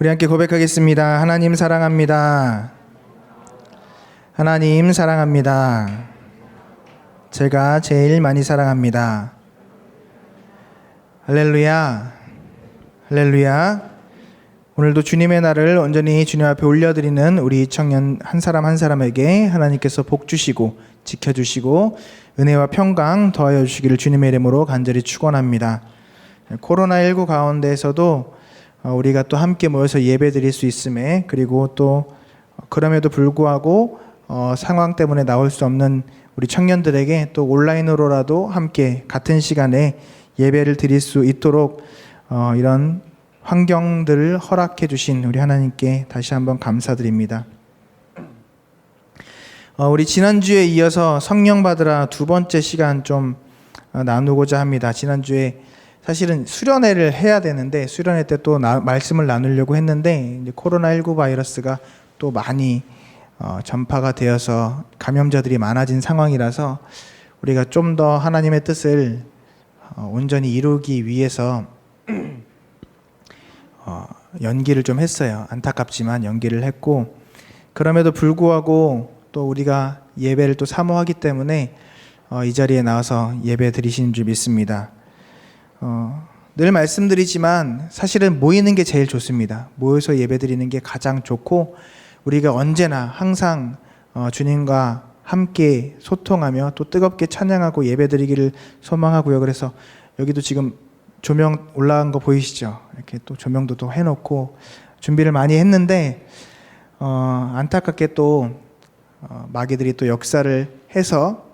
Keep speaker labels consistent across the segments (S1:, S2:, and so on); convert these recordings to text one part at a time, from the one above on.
S1: 우리 함께 고백하겠습니다. 하나님 사랑합니다. 하나님 사랑합니다. 제가 제일 많이 사랑합니다. 할렐루야. 할렐루야. 오늘도 주님의 날을 온전히 주님 앞에 올려드리는 우리 청년 한 사람 한 사람에게 하나님께서 복 주시고 지켜주시고 은혜와 평강 더하여 주시기를 주님의 이름으로 간절히 축원합니다. 코로나19 가운데에서도 우리가 또 함께 모여서 예배 드릴 수 있음에, 그리고 또 그럼에도 불구하고 상황 때문에 나올 수 없는 우리 청년들에게 또 온라인으로라도 함께 같은 시간에 예배를 드릴 수 있도록 이런 환경들을 허락해 주신 우리 하나님께 다시 한번 감사드립니다. 우리 지난주에 이어서 성령 받으라 두 번째 시간 좀 나누고자 합니다. 지난주에 사실은 수련회를 해야 되는데 수련회 때 또 말씀을 나누려고 했는데 이제 코로나19 바이러스가 또 많이 전파가 되어서 감염자들이 많아진 상황이라서 우리가 좀 더 하나님의 뜻을 온전히 이루기 위해서 연기를 좀 했어요. 안타깝지만 연기를 했고, 그럼에도 불구하고 또 우리가 예배를 또 사모하기 때문에 이 자리에 나와서 예배 드리시는 줄 믿습니다. 늘 말씀드리지만 사실은 모이는 게 제일 좋습니다. 모여서 예배 드리는 게 가장 좋고, 우리가 언제나 항상 주님과 함께 소통하며 또 뜨겁게 찬양하고 예배 드리기를 소망하고요. 그래서 여기도 지금 조명 올라간 거 보이시죠? 이렇게 또 조명도 또 해놓고 준비를 많이 했는데 안타깝게 또 마귀들이 또 역사를 해서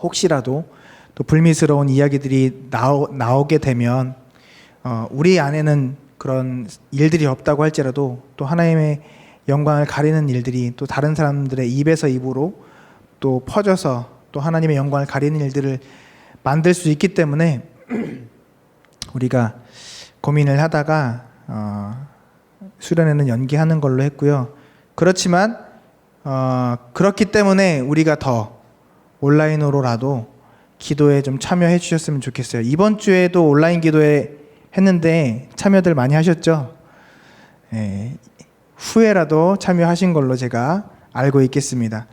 S1: 혹시라도 또 불미스러운 이야기들이 나오게 되면 우리 안에는 그런 일들이 없다고 할지라도 또 하나님의 영광을 가리는 일들이 또 다른 사람들의 입에서 입으로 또 퍼져서 또 하나님의 영광을 가리는 일들을 만들 수 있기 때문에 우리가 고민을 하다가 수련회는 연기하는 걸로 했고요. 그렇지만 그렇기 때문에 우리가 더 온라인으로라도 기도에 좀 참여해 주셨으면 좋겠어요. 이번 주에도 온라인 기도회 했는데 참여들 많이 하셨죠? 후에라도 참여하신 걸로 제가 알고 있겠습니다.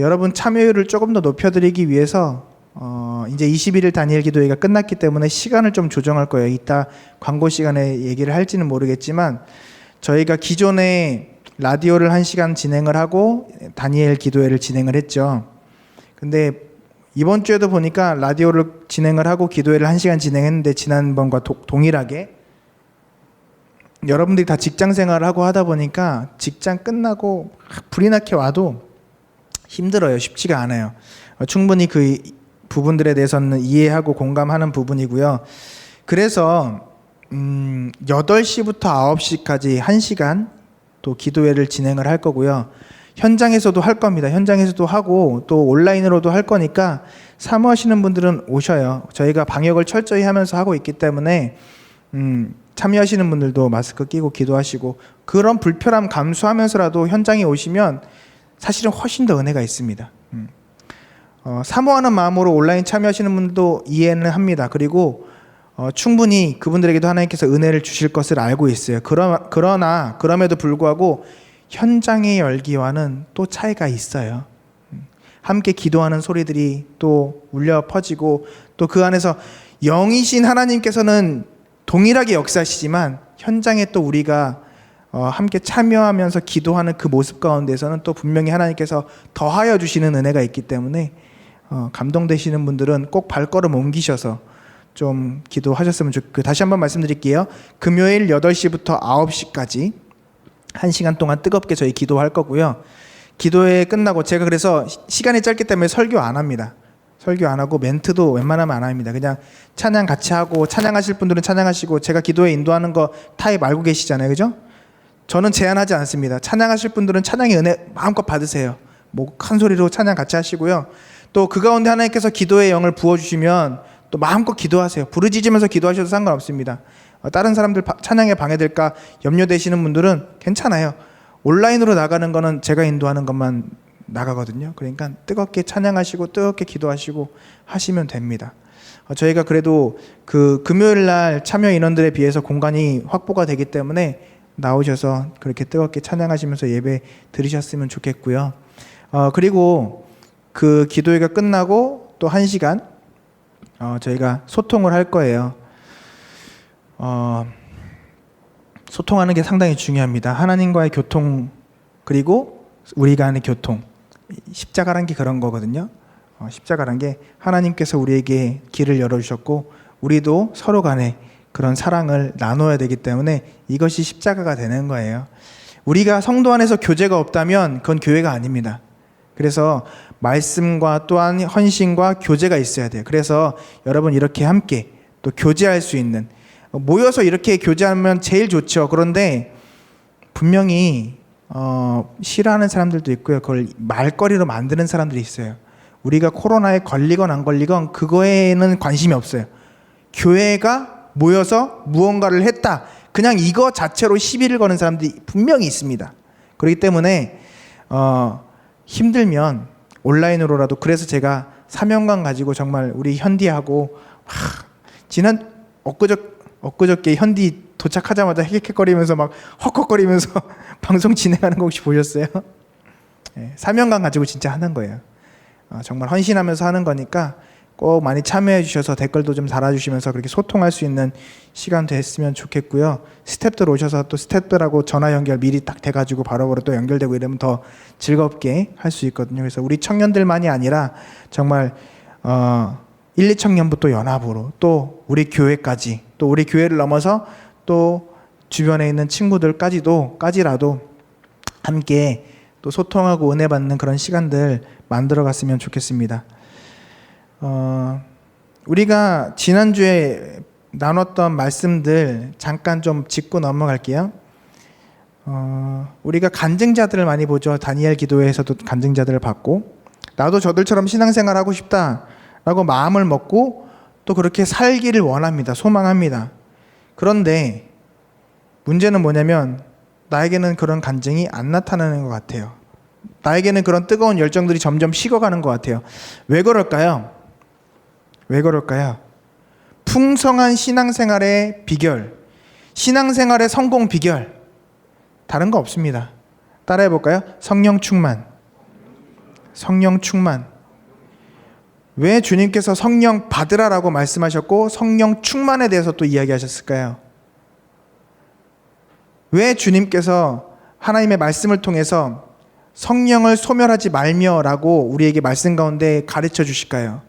S1: 여러분 참여율을 조금 더 높여드리기 위해서 이제 21일 다니엘 기도회가 끝났기 때문에 시간을 좀 조정할 거예요. 이따 광고 시간에 얘기를 할지는 모르겠지만 저희가 기존에 라디오를 1시간 진행을 하고 다니엘 기도회를 진행을 했죠. 근데 이번 주에도 보니까 라디오를 진행을 하고 기도회를 1시간 진행했는데 지난번과 동일하게 여러분들이 다 직장 생활을 하고 하다 보니까 직장 끝나고 불이 나게 와도 힘들어요. 쉽지가 않아요. 충분히 그 부분들에 대해서는 이해하고 공감하는 부분이고요. 그래서 8시부터 9시까지 1시간 또 기도회를 진행을 할 거고요. 현장에서도 할 겁니다. 현장에서도 하고 또 온라인으로도 할 거니까 사모하시는 분들은 오셔요. 저희가 방역을 철저히 하면서 하고 있기 때문에 참여하시는 분들도 마스크 끼고 기도하시고 그런 불편함 감수하면서라도 현장에 오시면 사실은 훨씬 더 은혜가 있습니다. 사모하는 마음으로 온라인 참여하시는 분들도 이해는 합니다. 그리고 충분히 그분들에게도 하나님께서 은혜를 주실 것을 알고 있어요. 그러나 그럼에도 불구하고 현장의 열기와는 또 차이가 있어요. 함께 기도하는 소리들이 또 울려 퍼지고 또 그 안에서 영이신 하나님께서는 동일하게 역사하시지만 현장에 또 우리가 함께 참여하면서 기도하는 그 모습 가운데서는 또 분명히 하나님께서 더하여 주시는 은혜가 있기 때문에 감동되시는 분들은 꼭 발걸음 옮기셔서 좀 기도하셨으면 좋겠고, 다시 한번 말씀드릴게요. 금요일 8시부터 9시까지 1시간 동안 뜨겁게 저희 기도할 거고요. 기도회 끝나고 제가 그래서 시간이 짧기 때문에 설교 안 합니다. 설교 안 하고 멘트도 웬만하면 안 합니다. 그냥 찬양 같이 하고 찬양하실 분들은 찬양하시고 제가 기도회 인도하는 거 타입 알고 계시잖아요. 그죠? 저는 제한하지 않습니다. 찬양하실 분들은 찬양의 은혜 마음껏 받으세요. 뭐 큰 소리로 찬양 같이 하시고요. 또 그 가운데 하나님께서 기도의 영을 부어주시면 또 마음껏 기도하세요. 부르짖으면서 기도하셔도 상관없습니다. 다른 사람들 찬양에 방해될까 염려되시는 분들은 괜찮아요. 온라인으로 나가는 거는 제가 인도하는 것만 나가거든요. 그러니까 뜨겁게 찬양하시고 뜨겁게 기도하시고 하시면 됩니다. 저희가 그래도 그 금요일 날 참여 인원들에 비해서 공간이 확보가 되기 때문에 나오셔서 그렇게 뜨겁게 찬양하시면서 예배 드리셨으면 좋겠고요. 그리고 그 기도회가 끝나고 또 1시간 저희가 소통을 할 거예요. 소통하는 게 상당히 중요합니다. 하나님과의 교통, 그리고 우리 간의 교통. 십자가란 게 그런 거거든요. 십자가란 게 하나님께서 우리에게 길을 열어주셨고 우리도 서로 간에 그런 사랑을 나눠야 되기 때문에 이것이 십자가가 되는 거예요. 우리가 성도 안에서 교제가 없다면 그건 교회가 아닙니다. 그래서 말씀과 또한 헌신과 교제가 있어야 돼요. 그래서 여러분 이렇게 함께 또 교제할 수 있는, 모여서 이렇게 교제하면 제일 좋죠. 그런데 분명히 싫어하는 사람들도 있고요. 그걸 말거리로 만드는 사람들이 있어요. 우리가 코로나에 걸리건 안 걸리건 그거에는 관심이 없어요. 교회가 모여서 무언가를 했다, 그냥 이거 자체로 시비를 거는 사람들이 분명히 있습니다. 그렇기 때문에 힘들면 온라인으로라도, 그래서 제가 사명감 가지고 정말 우리 현디하고 지난 엊그저께 현디 도착하자마자 헥헥거리면서 막 헉헉거리면서 방송 진행하는 거 혹시 보셨어요? 네, 사명감 가지고 진짜 하는 거예요. 정말 헌신하면서 하는 거니까 꼭 많이 참여해 주셔서 댓글도 좀 달아주시면서 그렇게 소통할 수 있는 시간 됐으면 좋겠고요. 스태프들 오셔서 또 스태프들하고 전화 연결 미리 딱 돼가지고 바로바로 또 연결되고 이러면 더 즐겁게 할 수 있거든요. 그래서 우리 청년들만이 아니라 정말 1, 2청년부터 연합으로 또 우리 교회까지, 또 우리 교회를 넘어서 또 주변에 있는 친구들까지라도 함께 또 소통하고 은혜 받는 그런 시간들 만들어 갔으면 좋겠습니다. 우리가 지난주에 나눴던 말씀들 잠깐 좀 짚고 넘어갈게요. 우리가 간증자들을 많이 보죠. 다니엘 기도회에서도 간증자들을 봤고, 나도 저들처럼 신앙생활 하고 싶다라고 마음을 먹고 또 그렇게 살기를 원합니다. 소망합니다. 그런데 문제는 뭐냐면 나에게는 그런 간증이 안 나타나는 것 같아요. 나에게는 그런 뜨거운 열정들이 점점 식어가는 것 같아요. 왜 그럴까요? 왜 그럴까요? 풍성한 신앙생활의 비결, 신앙생활의 성공 비결, 다른 거 없습니다. 따라해 볼까요? 성령 충만. 성령 충만. 왜 주님께서 성령 받으라라고 말씀하셨고 성령 충만에 대해서 또 이야기하셨을까요? 왜 주님께서 하나님의 말씀을 통해서 성령을 소멸하지 말며라고 우리에게 말씀 가운데 가르쳐 주실까요?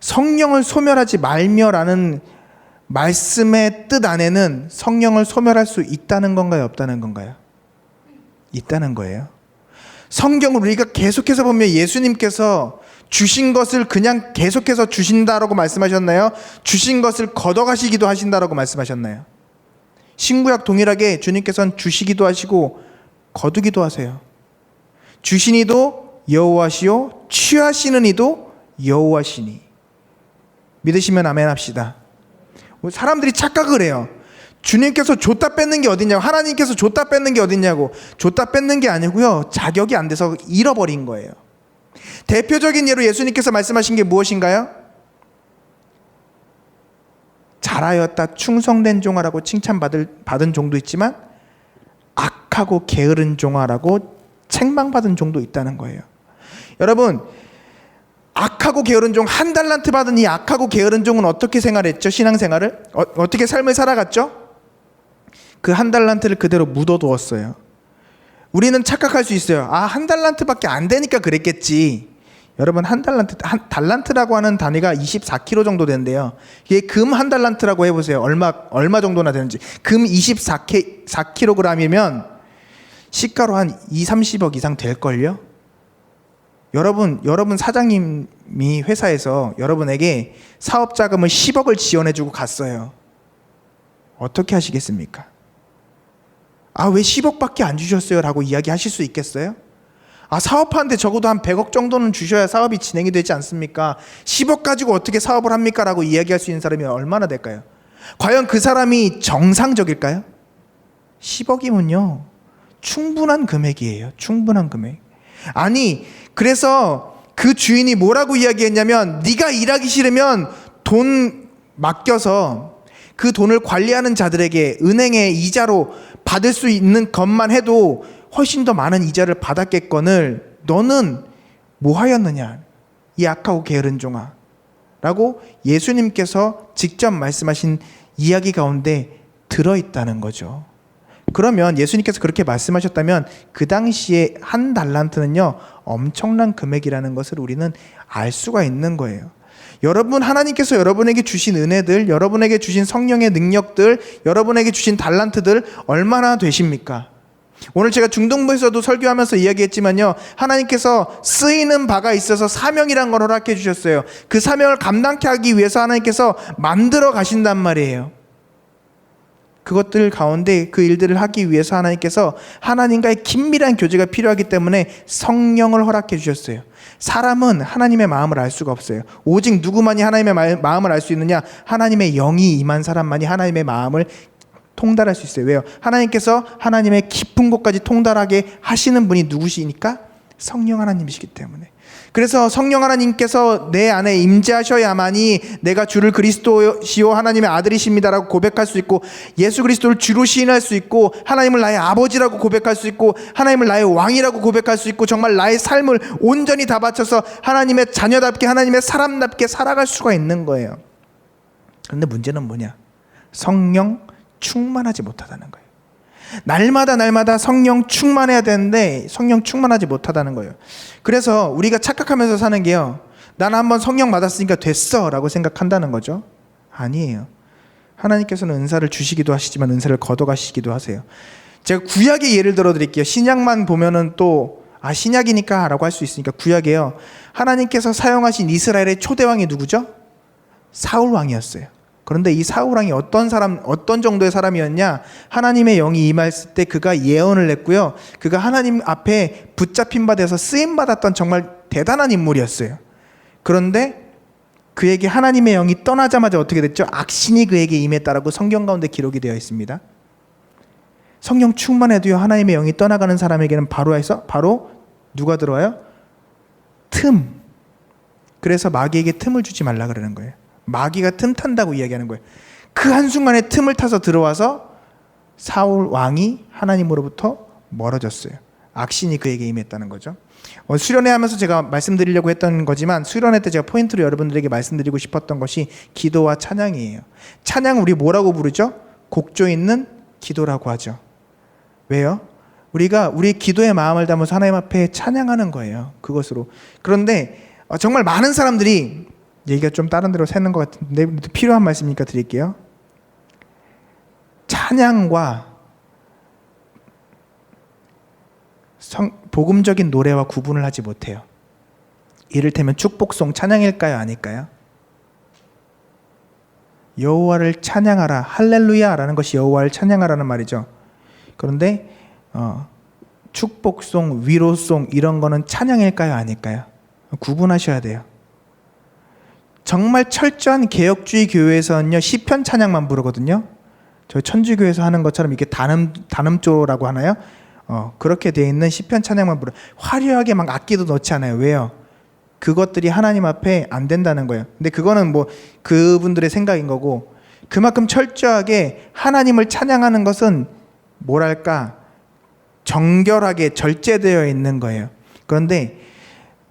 S1: 성령을 소멸하지 말며라는 말씀의 뜻 안에는 성령을 소멸할 수 있다는 건가요? 없다는 건가요? 있다는 거예요. 성경을 우리가 계속해서 보면 예수님께서 주신 것을 그냥 계속해서 주신다라고 말씀하셨나요? 주신 것을 걷어가시기도 하신다라고 말씀하셨나요? 신구약 동일하게 주님께서는 주시기도 하시고 거두기도 하세요. 주신 이도 여호와시요 취하시는 이도 여호와시니. 믿으시면 아멘 합시다. 사람들이 착각을 해요. 주님께서 줬다 뺏는 게 어딨냐고, 하나님께서 줬다 뺏는 게 어딨냐고. 줬다 뺏는 게 아니고요, 자격이 안 돼서 잃어버린 거예요. 대표적인 예로 예수님께서 말씀하신 게 무엇인가요? 잘하였다 충성된 종아라고 칭찬받은 종도 있지만 악하고 게으른 종아라고 책망받은 종도 있다는 거예요. 여러분, 악하고 게으른 종, 한 달란트 받은 이 악하고 게으른 종은 어떻게 생활했죠? 신앙생활을 어떻게 삶을 살아갔죠? 그 한 달란트를 그대로 묻어두었어요. 우리는 착각할 수 있어요. 한 달란트밖에 안 되니까 그랬겠지. 여러분, 달란트라고 하는 단위가 24kg 정도 되는데요. 이게 금 한 달란트라고 해보세요. 얼마 정도나 되는지. 금 24kg이면 시가로 한 2-30억 이상 될걸요? 여러분 사장님이 회사에서 여러분에게 사업 자금을 10억을 지원해주고 갔어요. 어떻게 하시겠습니까? 왜 10억밖에 안 주셨어요? 라고 이야기하실 수 있겠어요? 사업하는데 적어도 한 100억 정도는 주셔야 사업이 진행이 되지 않습니까? 10억 가지고 어떻게 사업을 합니까? 라고 이야기할 수 있는 사람이 얼마나 될까요? 과연 그 사람이 정상적일까요? 10억이면요 충분한 금액이에요. 충분한 금액. 그래서 그 주인이 뭐라고 이야기했냐면, 네가 일하기 싫으면 돈 맡겨서 그 돈을 관리하는 자들에게 은행에 이자로 받을 수 있는 것만 해도 훨씬 더 많은 이자를 받았겠거늘 너는 뭐 하였느냐 이 악하고 게으른 종아 라고 예수님께서 직접 말씀하신 이야기 가운데 들어있다는 거죠. 그러면 예수님께서 그렇게 말씀하셨다면 그 당시에 한 달란트는요 엄청난 금액이라는 것을 우리는 알 수가 있는 거예요. 여러분, 하나님께서 여러분에게 주신 은혜들, 여러분에게 주신 성령의 능력들, 여러분에게 주신 달란트들 얼마나 되십니까? 오늘 제가 중동부에서도 설교하면서 이야기했지만요, 하나님께서 쓰이는 바가 있어서 사명이란 걸 허락해 주셨어요. 그 사명을 감당케 하기 위해서 하나님께서 만들어 가신단 말이에요. 그것들 가운데 그 일들을 하기 위해서 하나님께서 하나님과의 긴밀한 교제가 필요하기 때문에 성령을 허락해 주셨어요. 사람은 하나님의 마음을 알 수가 없어요. 오직 누구만이 하나님의 마음을 알 수 있느냐? 하나님의 영이 임한 사람만이 하나님의 마음을 통달할 수 있어요. 왜요? 하나님께서 하나님의 깊은 곳까지 통달하게 하시는 분이 누구시니까? 성령 하나님이시기 때문에. 그래서 성령 하나님께서 내 안에 임재하셔야만이 내가 주를 그리스도시요 하나님의 아들이십니다라고 고백할 수 있고, 예수 그리스도를 주로 시인할 수 있고, 하나님을 나의 아버지라고 고백할 수 있고, 하나님을 나의 왕이라고 고백할 수 있고, 정말 나의 삶을 온전히 다 바쳐서 하나님의 자녀답게, 하나님의 사람답게 살아갈 수가 있는 거예요. 그런데 문제는 뭐냐? 성령 충만하지 못하다는 거예요. 날마다 성령 충만해야 되는데 성령 충만하지 못하다는 거예요. 그래서 우리가 착각하면서 사는 게요, 나는 한번 성령 받았으니까 됐어 라고 생각한다는 거죠. 아니에요. 하나님께서는 은사를 주시기도 하시지만 은사를 걷어가시기도 하세요. 제가 구약의 예를 들어 드릴게요. 신약만 보면은 또 신약이니까 라고 할 수 있으니까 구약에요, 하나님께서 사용하신 이스라엘의 초대왕이 누구죠? 사울 왕이었어요. 그런데 이 사울 왕이 어떤 정도의 사람이었냐? 하나님의 영이 임했을 때 그가 예언을 했고요, 그가 하나님 앞에 붙잡힌 바 돼서 쓰임 받았던 정말 대단한 인물이었어요. 그런데 그에게 하나님의 영이 떠나자마자 어떻게 됐죠? 악신이 그에게 임했다라고 성경 가운데 기록이 되어 있습니다. 성령 충만해도요, 하나님의 영이 떠나가는 사람에게는 바로 누가 들어와요? 틈. 그래서 마귀에게 틈을 주지 말라 그러는 거예요. 마귀가 틈 탄다고 이야기하는 거예요. 그 한순간에 틈을 타서 들어와서 사울 왕이 하나님으로부터 멀어졌어요. 악신이 그에게 임했다는 거죠. 수련회 하면서 제가 말씀드리려고 했던 거지만, 수련회 때 제가 포인트로 여러분들에게 말씀드리고 싶었던 것이 기도와 찬양이에요. 찬양 우리 뭐라고 부르죠? 곡조 있는 기도라고 하죠. 왜요? 우리가 우리의 기도의 마음을 담아서 하나님 앞에 찬양하는 거예요. 그것으로. 그런데 정말 많은 사람들이, 얘기가 좀 다른 데로 새는 것 같은데 필요한 말씀이니까 드릴게요. 찬양과 복음적인 노래와 구분을 하지 못해요. 이를테면 축복송 찬양일까요? 아닐까요? 여호와를 찬양하라, 할렐루야라는 것이 여호와를 찬양하라는 말이죠. 그런데 축복송, 위로송 이런 거는 찬양일까요? 아닐까요? 구분하셔야 돼요. 정말 철저한 개혁주의 교회에서는요, 시편 찬양만 부르거든요. 저희 천주교에서 하는 것처럼 이렇게 단음조라고 하나요? 그렇게 되어 있는 시편 찬양만 부르. 화려하게 막 악기도 넣지 않아요. 왜요? 그것들이 하나님 앞에 안 된다는 거예요. 근데 그거는 뭐 그분들의 생각인 거고, 그만큼 철저하게 하나님을 찬양하는 것은 뭐랄까, 정결하게 절제되어 있는 거예요. 그런데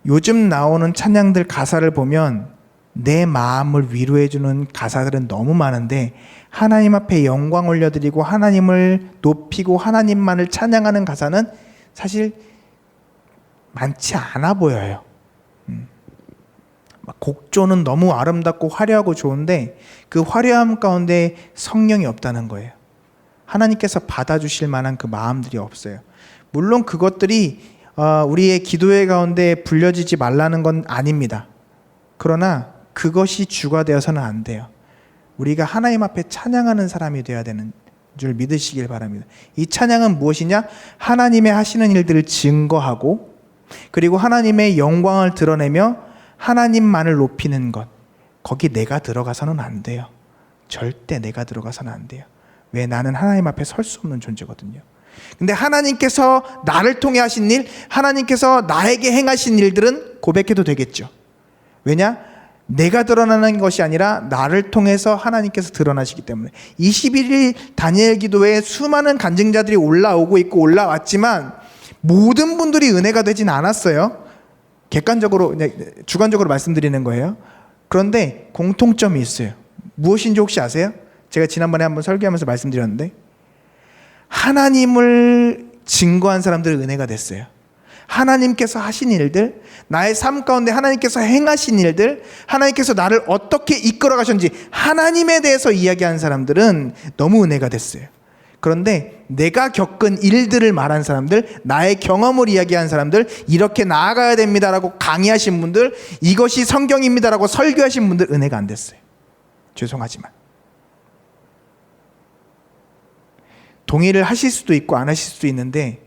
S1: 요즘 나오는 찬양들 가사를 보면 내 마음을 위로해주는 가사들은 너무 많은데, 하나님 앞에 영광 올려드리고 하나님을 높이고 하나님만을 찬양하는 가사는 사실 많지 않아 보여요. 곡조는 너무 아름답고 화려하고 좋은데 그 화려함 가운데 성령이 없다는 거예요. 하나님께서 받아주실 만한 그 마음들이 없어요. 물론 그것들이 우리의 기도회 가운데 불려지지 말라는 건 아닙니다. 그러나 그것이 주가 되어서는 안 돼요. 우리가 하나님 앞에 찬양하는 사람이 되어야 되는 줄 믿으시길 바랍니다. 이 찬양은 무엇이냐? 하나님의 하시는 일들을 증거하고, 그리고 하나님의 영광을 드러내며 하나님만을 높이는 것. 거기 내가 들어가서는 안 돼요. 절대 내가 들어가서는 안 돼요. 왜? 나는 하나님 앞에 설 수 없는 존재거든요. 근데 하나님께서 나를 통해 하신 일, 하나님께서 나에게 행하신 일들은 고백해도 되겠죠. 왜냐? 내가 드러나는 것이 아니라 나를 통해서 하나님께서 드러나시기 때문에 21일 다니엘 기도에 수많은 간증자들이 올라오고 있고 올라왔지만 모든 분들이 은혜가 되진 않았어요. 객관적으로, 주관적으로 말씀드리는 거예요. 그런데 공통점이 있어요. 무엇인지 혹시 아세요? 제가 지난번에 한번 설교하면서 말씀드렸는데 하나님을 증거한 사람들은 은혜가 됐어요. 하나님께서 하신 일들, 나의 삶 가운데 하나님께서 행하신 일들, 하나님께서 나를 어떻게 이끌어 가셨는지 하나님에 대해서 이야기하는 사람들은 너무 은혜가 됐어요. 그런데 내가 겪은 일들을 말한 사람들, 나의 경험을 이야기한 사람들, 이렇게 나아가야 됩니다라고 강의하신 분들, 이것이 성경입니다라고 설교하신 분들 은혜가 안 됐어요. 죄송하지만. 동의를 하실 수도 있고 안 하실 수도 있는데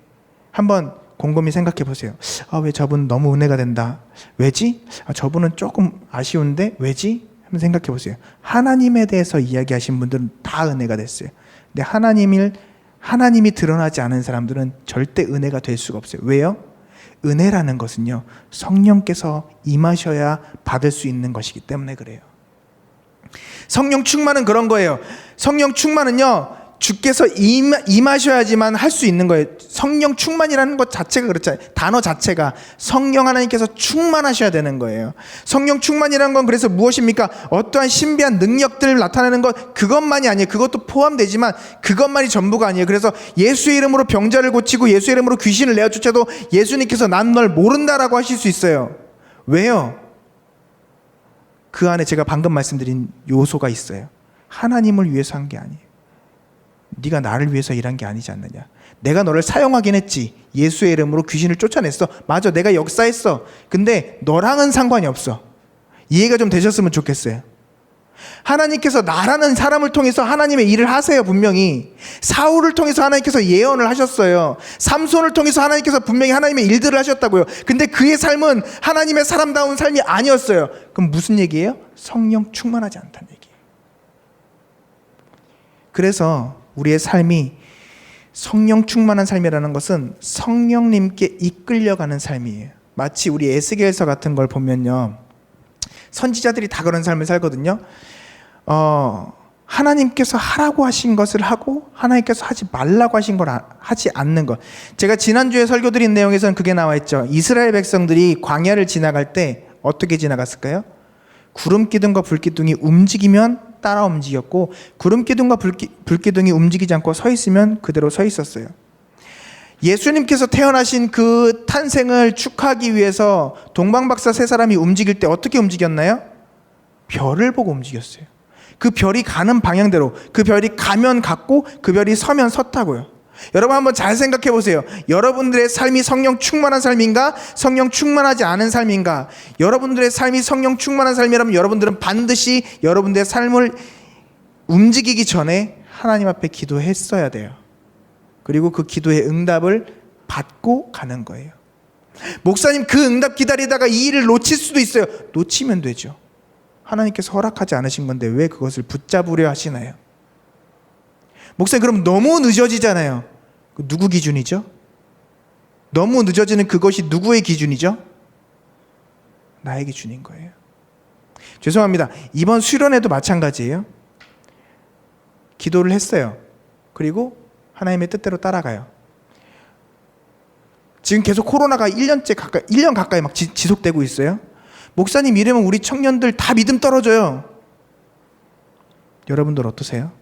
S1: 한번 곰곰이 생각해 보세요. 왜 저분 너무 은혜가 된다. 왜지? 저분은 조금 아쉬운데 왜지? 한번 생각해 보세요. 하나님에 대해서 이야기하신 분들은 다 은혜가 됐어요. 근데 하나님이 드러나지 않은 사람들은 절대 은혜가 될 수가 없어요. 왜요? 은혜라는 것은요, 성령께서 임하셔야 받을 수 있는 것이기 때문에 그래요. 성령 충만은 그런 거예요. 성령 충만은요, 주께서 임하셔야지만 할 수 있는 거예요. 성령 충만이라는 것 자체가 그렇잖아요. 단어 자체가 성령 하나님께서 충만하셔야 되는 거예요. 성령 충만이라는 건 그래서 무엇입니까? 어떠한 신비한 능력들을 나타내는 것, 그것만이 아니에요. 그것도 포함되지만 그것만이 전부가 아니에요. 그래서 예수의 이름으로 병자를 고치고 예수의 이름으로 귀신을 내어쫓아도 예수님께서 난 널 모른다라고 하실 수 있어요. 왜요? 그 안에 제가 방금 말씀드린 요소가 있어요. 하나님을 위해서 한 게 아니에요. 네가 나를 위해서 일한 게 아니지 않느냐. 내가 너를 사용하긴 했지. 예수의 이름으로 귀신을 쫓아냈어. 맞아, 내가 역사했어. 근데 너랑은 상관이 없어. 이해가 좀 되셨으면 좋겠어요. 하나님께서 나라는 사람을 통해서 하나님의 일을 하세요. 분명히 사울을 통해서 하나님께서 예언을 하셨어요. 삼손을 통해서 하나님께서 분명히 하나님의 일들을 하셨다고요. 근데 그의 삶은 하나님의 사람다운 삶이 아니었어요. 그럼 무슨 얘기예요? 성령 충만하지 않다는 얘기예요. 그래서 우리의 삶이 성령 충만한 삶이라는 것은 성령님께 이끌려가는 삶이에요. 마치 우리 에스겔서 같은 걸 보면요, 선지자들이 다 그런 삶을 살거든요. 하나님께서 하라고 하신 것을 하고 하나님께서 하지 말라고 하신 걸 하지 않는 것. 제가 지난주에 설교 드린 내용에서는 그게 나와 있죠. 이스라엘 백성들이 광야를 지나갈 때 어떻게 지나갔을까요? 구름 기둥과 불 기둥이 움직이면 따라 움직였고, 구름 기둥과 불 기둥이 움직이지 않고 서 있으면 그대로 서 있었어요. 예수님께서 태어나신 그 탄생을 축하하기 위해서 동방박사 세 사람이 움직일 때 어떻게 움직였나요? 별을 보고 움직였어요. 그 별이 가는 방향대로, 그 별이 가면 갔고 그 별이 서면 섰다고요. 여러분 한번 잘 생각해 보세요. 여러분들의 삶이 성령 충만한 삶인가? 성령 충만하지 않은 삶인가? 여러분들의 삶이 성령 충만한 삶이라면 여러분들은 반드시 여러분들의 삶을 움직이기 전에 하나님 앞에 기도했어야 돼요. 그리고 그 기도의 응답을 받고 가는 거예요. 목사님, 그 응답 기다리다가 이 일을 놓칠 수도 있어요. 놓치면 되죠. 하나님께서 허락하지 않으신 건데 왜 그것을 붙잡으려 하시나요? 목사님, 그럼 너무 늦어지잖아요. 누구 기준이죠? 너무 늦어지는 그것이 누구의 기준이죠? 나의 기준인 거예요. 죄송합니다. 이번 수련회도 마찬가지예요. 기도를 했어요. 그리고 하나님의 뜻대로 따라가요. 지금 계속 코로나가 1년 가까이 막 지속되고 있어요. 목사님, 이러면 우리 청년들 다 믿음 떨어져요. 여러분들 어떠세요?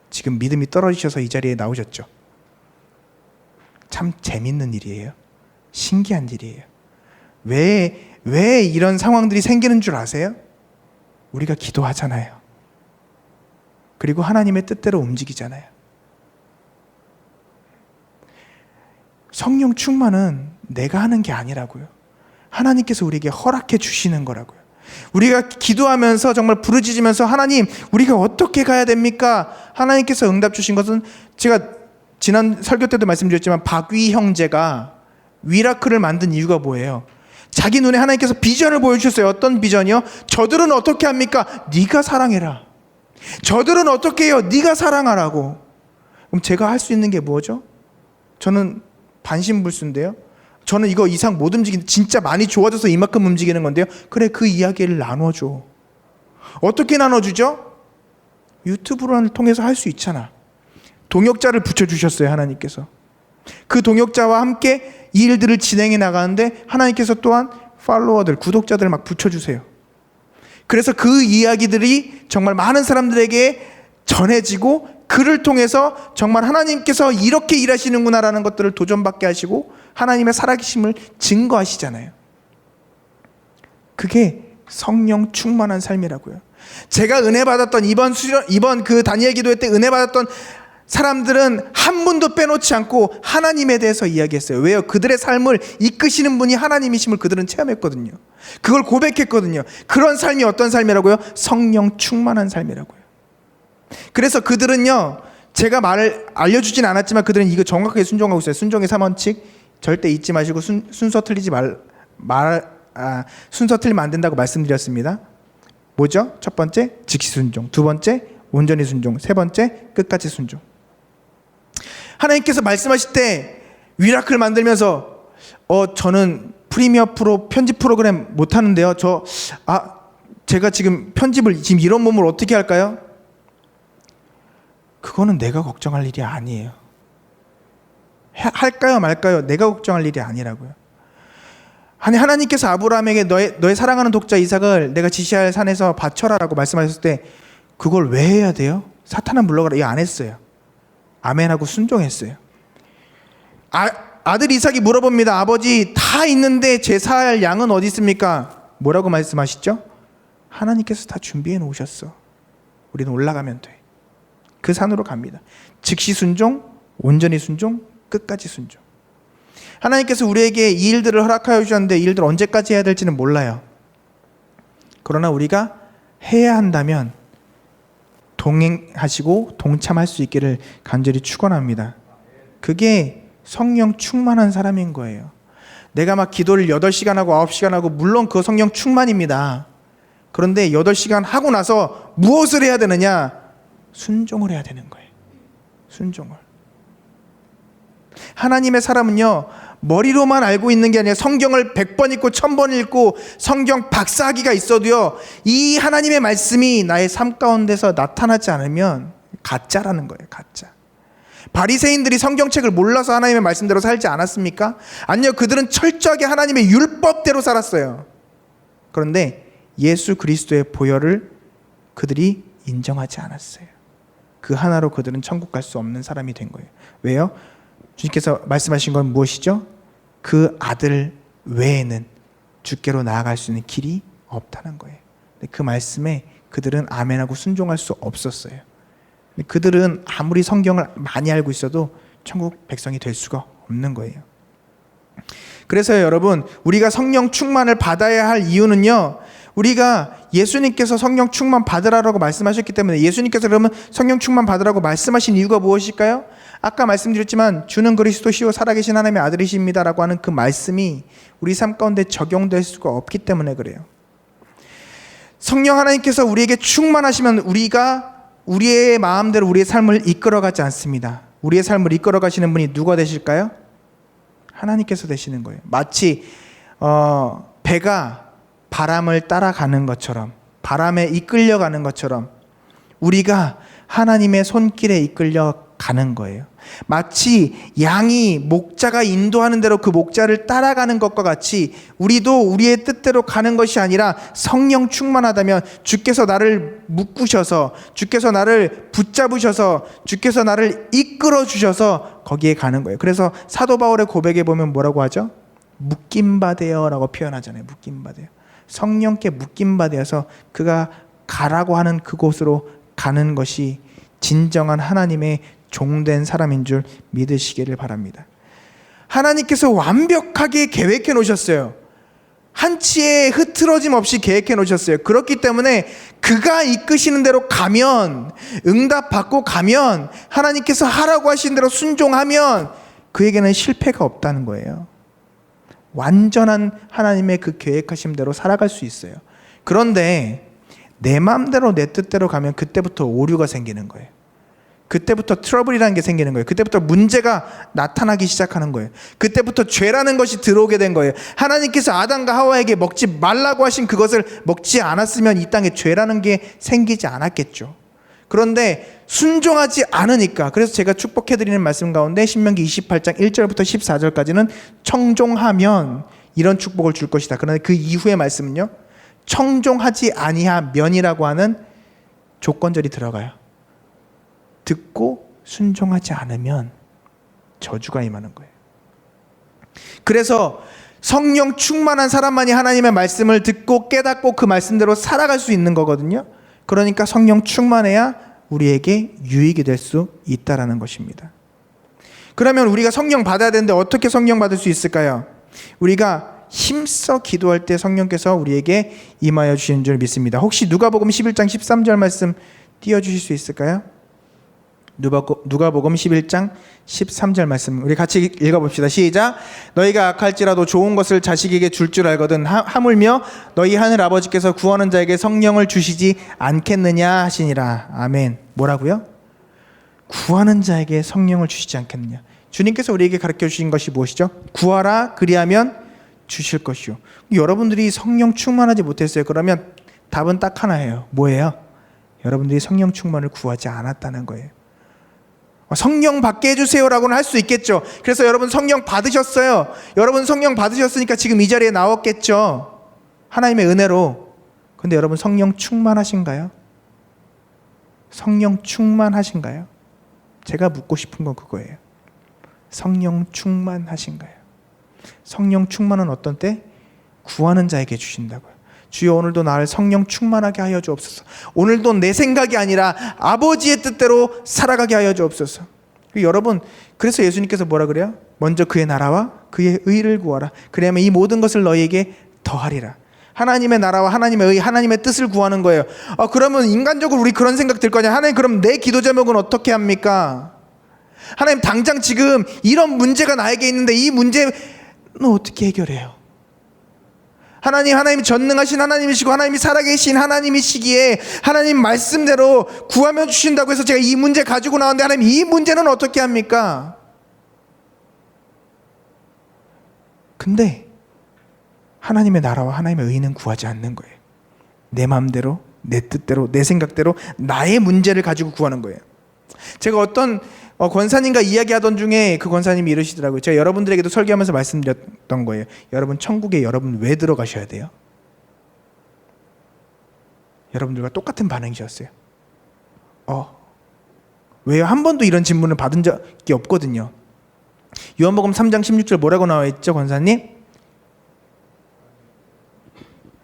S1: 지금 믿음이 떨어지셔서 이 자리에 나오셨죠? 참 재밌는 일이에요. 신기한 일이에요. 왜 이런 상황들이 생기는 줄 아세요? 우리가 기도하잖아요. 그리고 하나님의 뜻대로 움직이잖아요. 성령 충만은 내가 하는 게 아니라고요. 하나님께서 우리에게 허락해 주시는 거라고요. 우리가 기도하면서 정말 부르짖으면서 하나님, 우리가 어떻게 가야 됩니까? 하나님께서 응답 주신 것은, 제가 지난 설교 때도 말씀드렸지만 박위 형제가 위라클을 만든 이유가 뭐예요? 자기 눈에 하나님께서 비전을 보여주셨어요. 어떤 비전이요? 저들은 어떻게 합니까? 네가 사랑해라. 저들은 어떻게 해요? 네가 사랑하라고. 그럼 제가 할 수 있는 게 뭐죠? 저는 반신불수인데요. 저는 이거 이상 못 움직이는데 진짜 많이 좋아져서 이만큼 움직이는 건데요. 그래, 그 이야기를 나눠줘. 어떻게 나눠주죠? 유튜브를 통해서 할 수 있잖아. 동역자를 붙여주셨어요, 하나님께서. 그 동역자와 함께 이 일들을 진행해 나가는데 하나님께서 또한 팔로워들, 구독자들을 막 붙여주세요. 그래서 그 이야기들이 정말 많은 사람들에게 전해지고, 그를 통해서 정말 하나님께서 이렇게 일하시는구나라는 것들을 도전받게 하시고 하나님의 살아계심을 증거하시잖아요. 그게 성령 충만한 삶이라고요. 제가 은혜 받았던 이번 그 다니엘 기도회 때 은혜 받았던 사람들은 한 분도 빼놓지 않고 하나님에 대해서 이야기했어요. 왜요? 그들의 삶을 이끄시는 분이 하나님이심을 그들은 체험했거든요. 그걸 고백했거든요. 그런 삶이 어떤 삶이라고요? 성령 충만한 삶이라고요. 그래서 그들은요, 제가 말을 알려주진 않았지만 그들은 이거 정확하게 순종하고 있어요. 순종의 3원칙 절대 잊지 마시고 순서 틀리면 안 된다고 말씀드렸습니다. 뭐죠? 첫 번째, 즉시 순종. 두 번째, 온전히 순종. 세 번째, 끝까지 순종. 하나님께서 말씀하실 때 미라클 만들면서 저는 프리미어 프로 편집 프로그램 못 하는데요. 제가 지금 편집을 지금 이런 몸을 어떻게 할까요? 그거는 내가 걱정할 일이 아니에요. 할까요 말까요? 내가 걱정할 일이 아니라고요. 아니, 하나님께서 아브라함에게 너의 사랑하는 독자 이삭을 내가 지시할 산에서 바쳐라라고 말씀하셨을 때 그걸 왜 해야 돼요? 사탄아 물러가라. 이거 안 했어요. 아멘하고 순종했어요. 아들 이삭이 물어봅니다. 아버지, 다 있는데 제사할 양은 어디 있습니까? 뭐라고 말씀하시죠? 하나님께서 다 준비해 놓으셨어. 우리는 올라가면 돼. 그 산으로 갑니다. 즉시 순종, 온전히 순종, 끝까지 순종. 하나님께서 우리에게 이 일들을 허락하여 주셨는데 이 일들 언제까지 해야 될지는 몰라요. 그러나 우리가 해야 한다면 동행하시고 동참할 수 있기를 간절히 축원합니다. 그게 성령 충만한 사람인 거예요. 내가 막 기도를 8시간 하고 9시간 하고, 물론 그 성령 충만입니다. 그런데 8시간 하고 나서 무엇을 해야 되느냐? 순종을 해야 되는 거예요. 순종을. 하나님의 사람은요, 머리로만 알고 있는 게 아니라 성경을 100번 읽고 1000번 읽고 성경 박사학위가 있어도요, 이 하나님의 말씀이 나의 삶 가운데서 나타나지 않으면 가짜라는 거예요. 가짜. 바리새인들이 성경책을 몰라서 하나님의 말씀대로 살지 않았습니까? 아니요, 그들은 철저하게 하나님의 율법대로 살았어요. 그런데 예수 그리스도의 보혈을 그들이 인정하지 않았어요. 그 하나로 그들은 천국 갈 수 없는 사람이 된 거예요. 왜요? 주님께서 말씀하신 건 무엇이죠? 그 아들 외에는 주께로 나아갈 수 있는 길이 없다는 거예요. 그 말씀에 그들은 아멘하고 순종할 수 없었어요. 그들은 아무리 성경을 많이 알고 있어도 천국 백성이 될 수가 없는 거예요. 그래서 여러분, 우리가 성령 충만을 받아야 할 이유는요, 우리가 예수님께서 성령 충만 받으라고 말씀하셨기 때문에, 예수님께서 그러면 성령 충만 받으라고 말씀하신 이유가 무엇일까요? 아까 말씀드렸지만 주는 그리스도시요 살아계신 하나님의 아들이십니다라고 하는 그 말씀이 우리 삶 가운데 적용될 수가 없기 때문에 그래요. 성령 하나님께서 우리에게 충만하시면 우리가 우리의 마음대로 우리의 삶을 이끌어가지 않습니다. 우리의 삶을 이끌어가시는 분이 누가 되실까요? 하나님께서 되시는 거예요. 마치 배가 바람을 따라가는 것처럼, 바람에 이끌려가는 것처럼 우리가 하나님의 손길에 이끌려가는 거예요. 마치 양이 목자가 인도하는 대로 그 목자를 따라가는 것과 같이 우리도 우리의 뜻대로 가는 것이 아니라 성령 충만하다면 주께서 나를 묶으셔서, 주께서 나를 붙잡으셔서, 주께서 나를 이끌어 주셔서 거기에 가는 거예요. 그래서 사도 바울의 고백에 보면 뭐라고 하죠? 묶임바 되어라고 표현하잖아요. 묶임바 되어. 성령께 묶임바 되어서 그가 가라고 하는 그곳으로 가는 것이 진정한 하나님의 종된 사람인 줄 믿으시기를 바랍니다. 하나님께서 완벽하게 계획해 놓으셨어요. 한치의 흐트러짐 없이 계획해 놓으셨어요. 그렇기 때문에 그가 이끄시는 대로 가면, 응답받고 가면, 하나님께서 하라고 하신 대로 순종하면 그에게는 실패가 없다는 거예요. 완전한 하나님의 그 계획하심대로 살아갈 수 있어요. 그런데 내 마음대로 내 뜻대로 가면 그때부터 오류가 생기는 거예요. 그때부터 트러블이라는 게 생기는 거예요. 그때부터 문제가 나타나기 시작하는 거예요. 그때부터 죄라는 것이 들어오게 된 거예요. 하나님께서 아담과 하와에게 먹지 말라고 하신 그것을 먹지 않았으면 이 땅에 죄라는 게 생기지 않았겠죠. 그런데 순종하지 않으니까, 그래서 제가 축복해드리는 말씀 가운데 신명기 28장 1절부터 14절까지는 청종하면 이런 축복을 줄 것이다. 그런데 그 이후의 말씀은요, 청종하지 아니하면이라고 하는 조건절이 들어가요. 듣고 순종하지 않으면 저주가 임하는 거예요. 그래서 성령 충만한 사람만이 하나님의 말씀을 듣고 깨닫고 그 말씀대로 살아갈 수 있는 거거든요. 그러니까 성령 충만해야 우리에게 유익이 될 수 있다라는 것입니다. 그러면 우리가 성령 받아야 되는데 어떻게 성령 받을 수 있을까요? 우리가 힘써 기도할 때 성령께서 우리에게 임하여 주시는 줄 믿습니다. 혹시 누가복음 11장 13절 말씀 띄워주실 수 있을까요? 누가복음 11장 13절 말씀 우리 같이 읽어봅시다. 시작. 너희가 악할지라도 좋은 것을 자식에게 줄 줄 알거든 하물며 너희 하늘 아버지께서 구하는 자에게 성령을 주시지 않겠느냐 하시니라. 아멘. 뭐라고요? 구하는 자에게 성령을 주시지 않겠느냐. 주님께서 우리에게 가르쳐 주신 것이 무엇이죠? 구하라 그리하면 주실 것이요. 여러분들이 성령 충만하지 못했어요. 그러면 답은 딱 하나예요. 뭐예요? 여러분들이 성령 충만을 구하지 않았다는 거예요. 성령 받게 해주세요라고는 할 수 있겠죠. 그래서 여러분 성령 받으셨어요. 여러분 성령 받으셨으니까 지금 이 자리에 나왔겠죠. 하나님의 은혜로. 근데 여러분 성령 충만하신가요? 성령 충만하신가요? 제가 묻고 싶은 건 그거예요. 성령 충만하신가요? 성령 충만은 어떤 때? 구하는 자에게 주신다고요. 주여 오늘도 나를 성령 충만하게 하여 주옵소서. 오늘도 내 생각이 아니라 아버지의 뜻대로 살아가게 하여 주옵소서. 여러분, 그래서 예수님께서 뭐라 그래요? 먼저 그의 나라와 그의 의를 구하라. 그러면 이 모든 것을 너희에게 더하리라. 하나님의 나라와 하나님의 의, 하나님의 뜻을 구하는 거예요. 그러면 인간적으로 우리 그런 생각 들 거냐? 하나님, 그럼 내 기도 제목은 어떻게 합니까? 하나님, 당장 지금 이런 문제가 나에게 있는데 이 문제는 어떻게 해결해요? 하나님 전능하신 하나님이시고 하나님이 살아계신 하나님이시기에 하나님 말씀대로 구하면 주신다고 해서 제가 이 문제 가지고 나왔는데 하나님 이 문제는 어떻게 합니까? 근데 하나님의 나라와 하나님의 의는 구하지 않는 거예요. 내 마음대로, 내 뜻대로, 내 생각대로 나의 문제를 가지고 구하는 거예요. 제가 어떤 권사님과 이야기하던 중에 그 권사님이 이러시더라고요. 제가 여러분들에게도 설교하면서 말씀드렸던 거예요. 여러분 천국에 여러분 왜 들어가셔야 돼요? 여러분들과 똑같은 반응이셨어요. 왜요? 한 번도 이런 질문을 받은 적이 없거든요. 요한복음 3장 16절 뭐라고 나와 있죠, 권사님?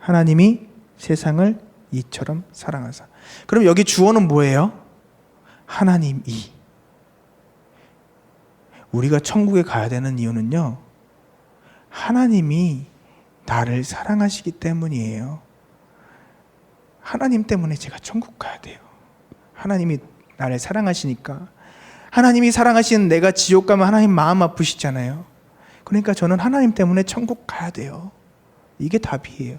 S1: 하나님이 세상을 이처럼 사랑하사. 그럼 여기 주어는 뭐예요? 하나님이. 우리가 천국에 가야 되는 이유는요, 하나님이 나를 사랑하시기 때문이에요. 하나님 때문에 제가 천국 가야 돼요. 하나님이 나를 사랑하시니까. 하나님이 사랑하시는 내가 지옥 가면 하나님 마음 아프시잖아요. 그러니까 저는 하나님 때문에 천국 가야 돼요. 이게 답이에요.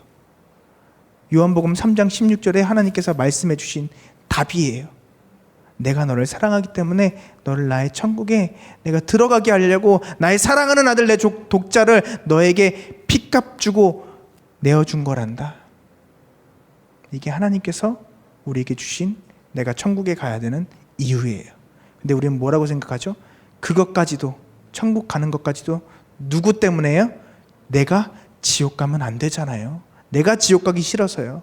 S1: 요한복음 3장 16절에 하나님께서 말씀해 주신 답이에요. 내가 너를 사랑하기 때문에 너를 나의 천국에 내가 들어가게 하려고 나의 사랑하는 아들 내 독자를 너에게 핏값 주고 내어준 거란다. 이게 하나님께서 우리에게 주신 내가 천국에 가야 되는 이유예요. 근데 우리는 뭐라고 생각하죠? 그것까지도, 천국 가는 것까지도 누구 때문에요? 내가 지옥 가면 안 되잖아요. 내가 지옥 가기 싫어서요.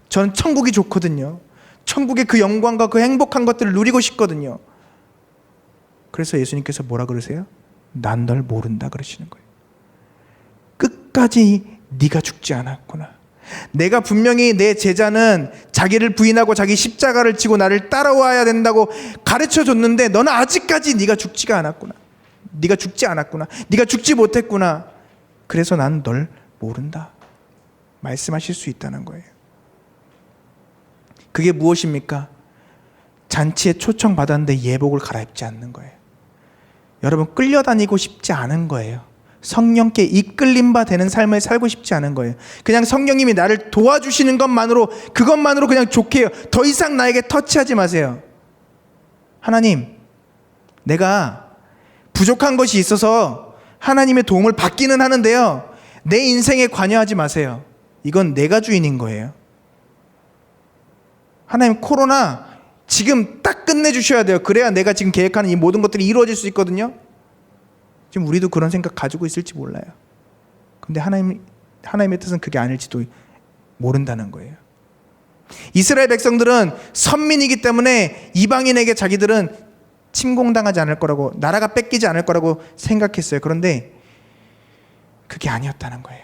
S1: 저는 천국이 좋거든요. 천국의 그 영광과 그 행복한 것들을 누리고 싶거든요. 그래서 예수님께서 뭐라 그러세요? 난 널 모른다 그러시는 거예요. 끝까지 네가 죽지 않았구나. 내가 분명히 내 제자는 자기를 부인하고 자기 십자가를 지고 나를 따라와야 된다고 가르쳐줬는데 너는 아직까지 네가 죽지가 않았구나. 네가 죽지 않았구나. 네가 죽지 못했구나. 그래서 난 널 모른다 말씀하실 수 있다는 거예요. 그게 무엇입니까? 잔치에 초청받았는데 예복을 갈아입지 않는 거예요. 여러분, 끌려다니고 싶지 않은 거예요. 성령께 이끌림 바 되는 삶을 살고 싶지 않은 거예요. 그냥 성령님이 나를 도와주시는 그것만으로 그냥 좋게 해요. 더 이상 나에게 터치하지 마세요. 하나님, 내가 부족한 것이 있어서 하나님의 도움을 받기는 하는데요, 내 인생에 관여하지 마세요. 이건 내가 주인인 거예요. 하나님, 코로나 지금 딱 끝내주셔야 돼요. 그래야 내가 지금 계획하는 이 모든 것들이 이루어질 수 있거든요. 지금 우리도 그런 생각 가지고 있을지 몰라요. 근데 하나님의 뜻은 그게 아닐지도 모른다는 거예요. 이스라엘 백성들은 선민이기 때문에 이방인에게 자기들은 침공당하지 않을 거라고, 나라가 뺏기지 않을 거라고 생각했어요. 그런데 그게 아니었다는 거예요.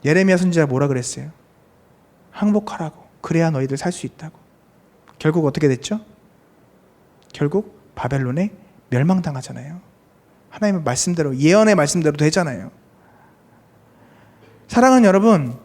S1: 예레미야 선지자가 뭐라 그랬어요? 항복하라고. 그래야 너희들 살 수 있다고. 결국 어떻게 됐죠? 결국 바벨론에 멸망당하잖아요. 하나님의 말씀대로, 예언의 말씀대로 되잖아요. 사랑하는 여러분,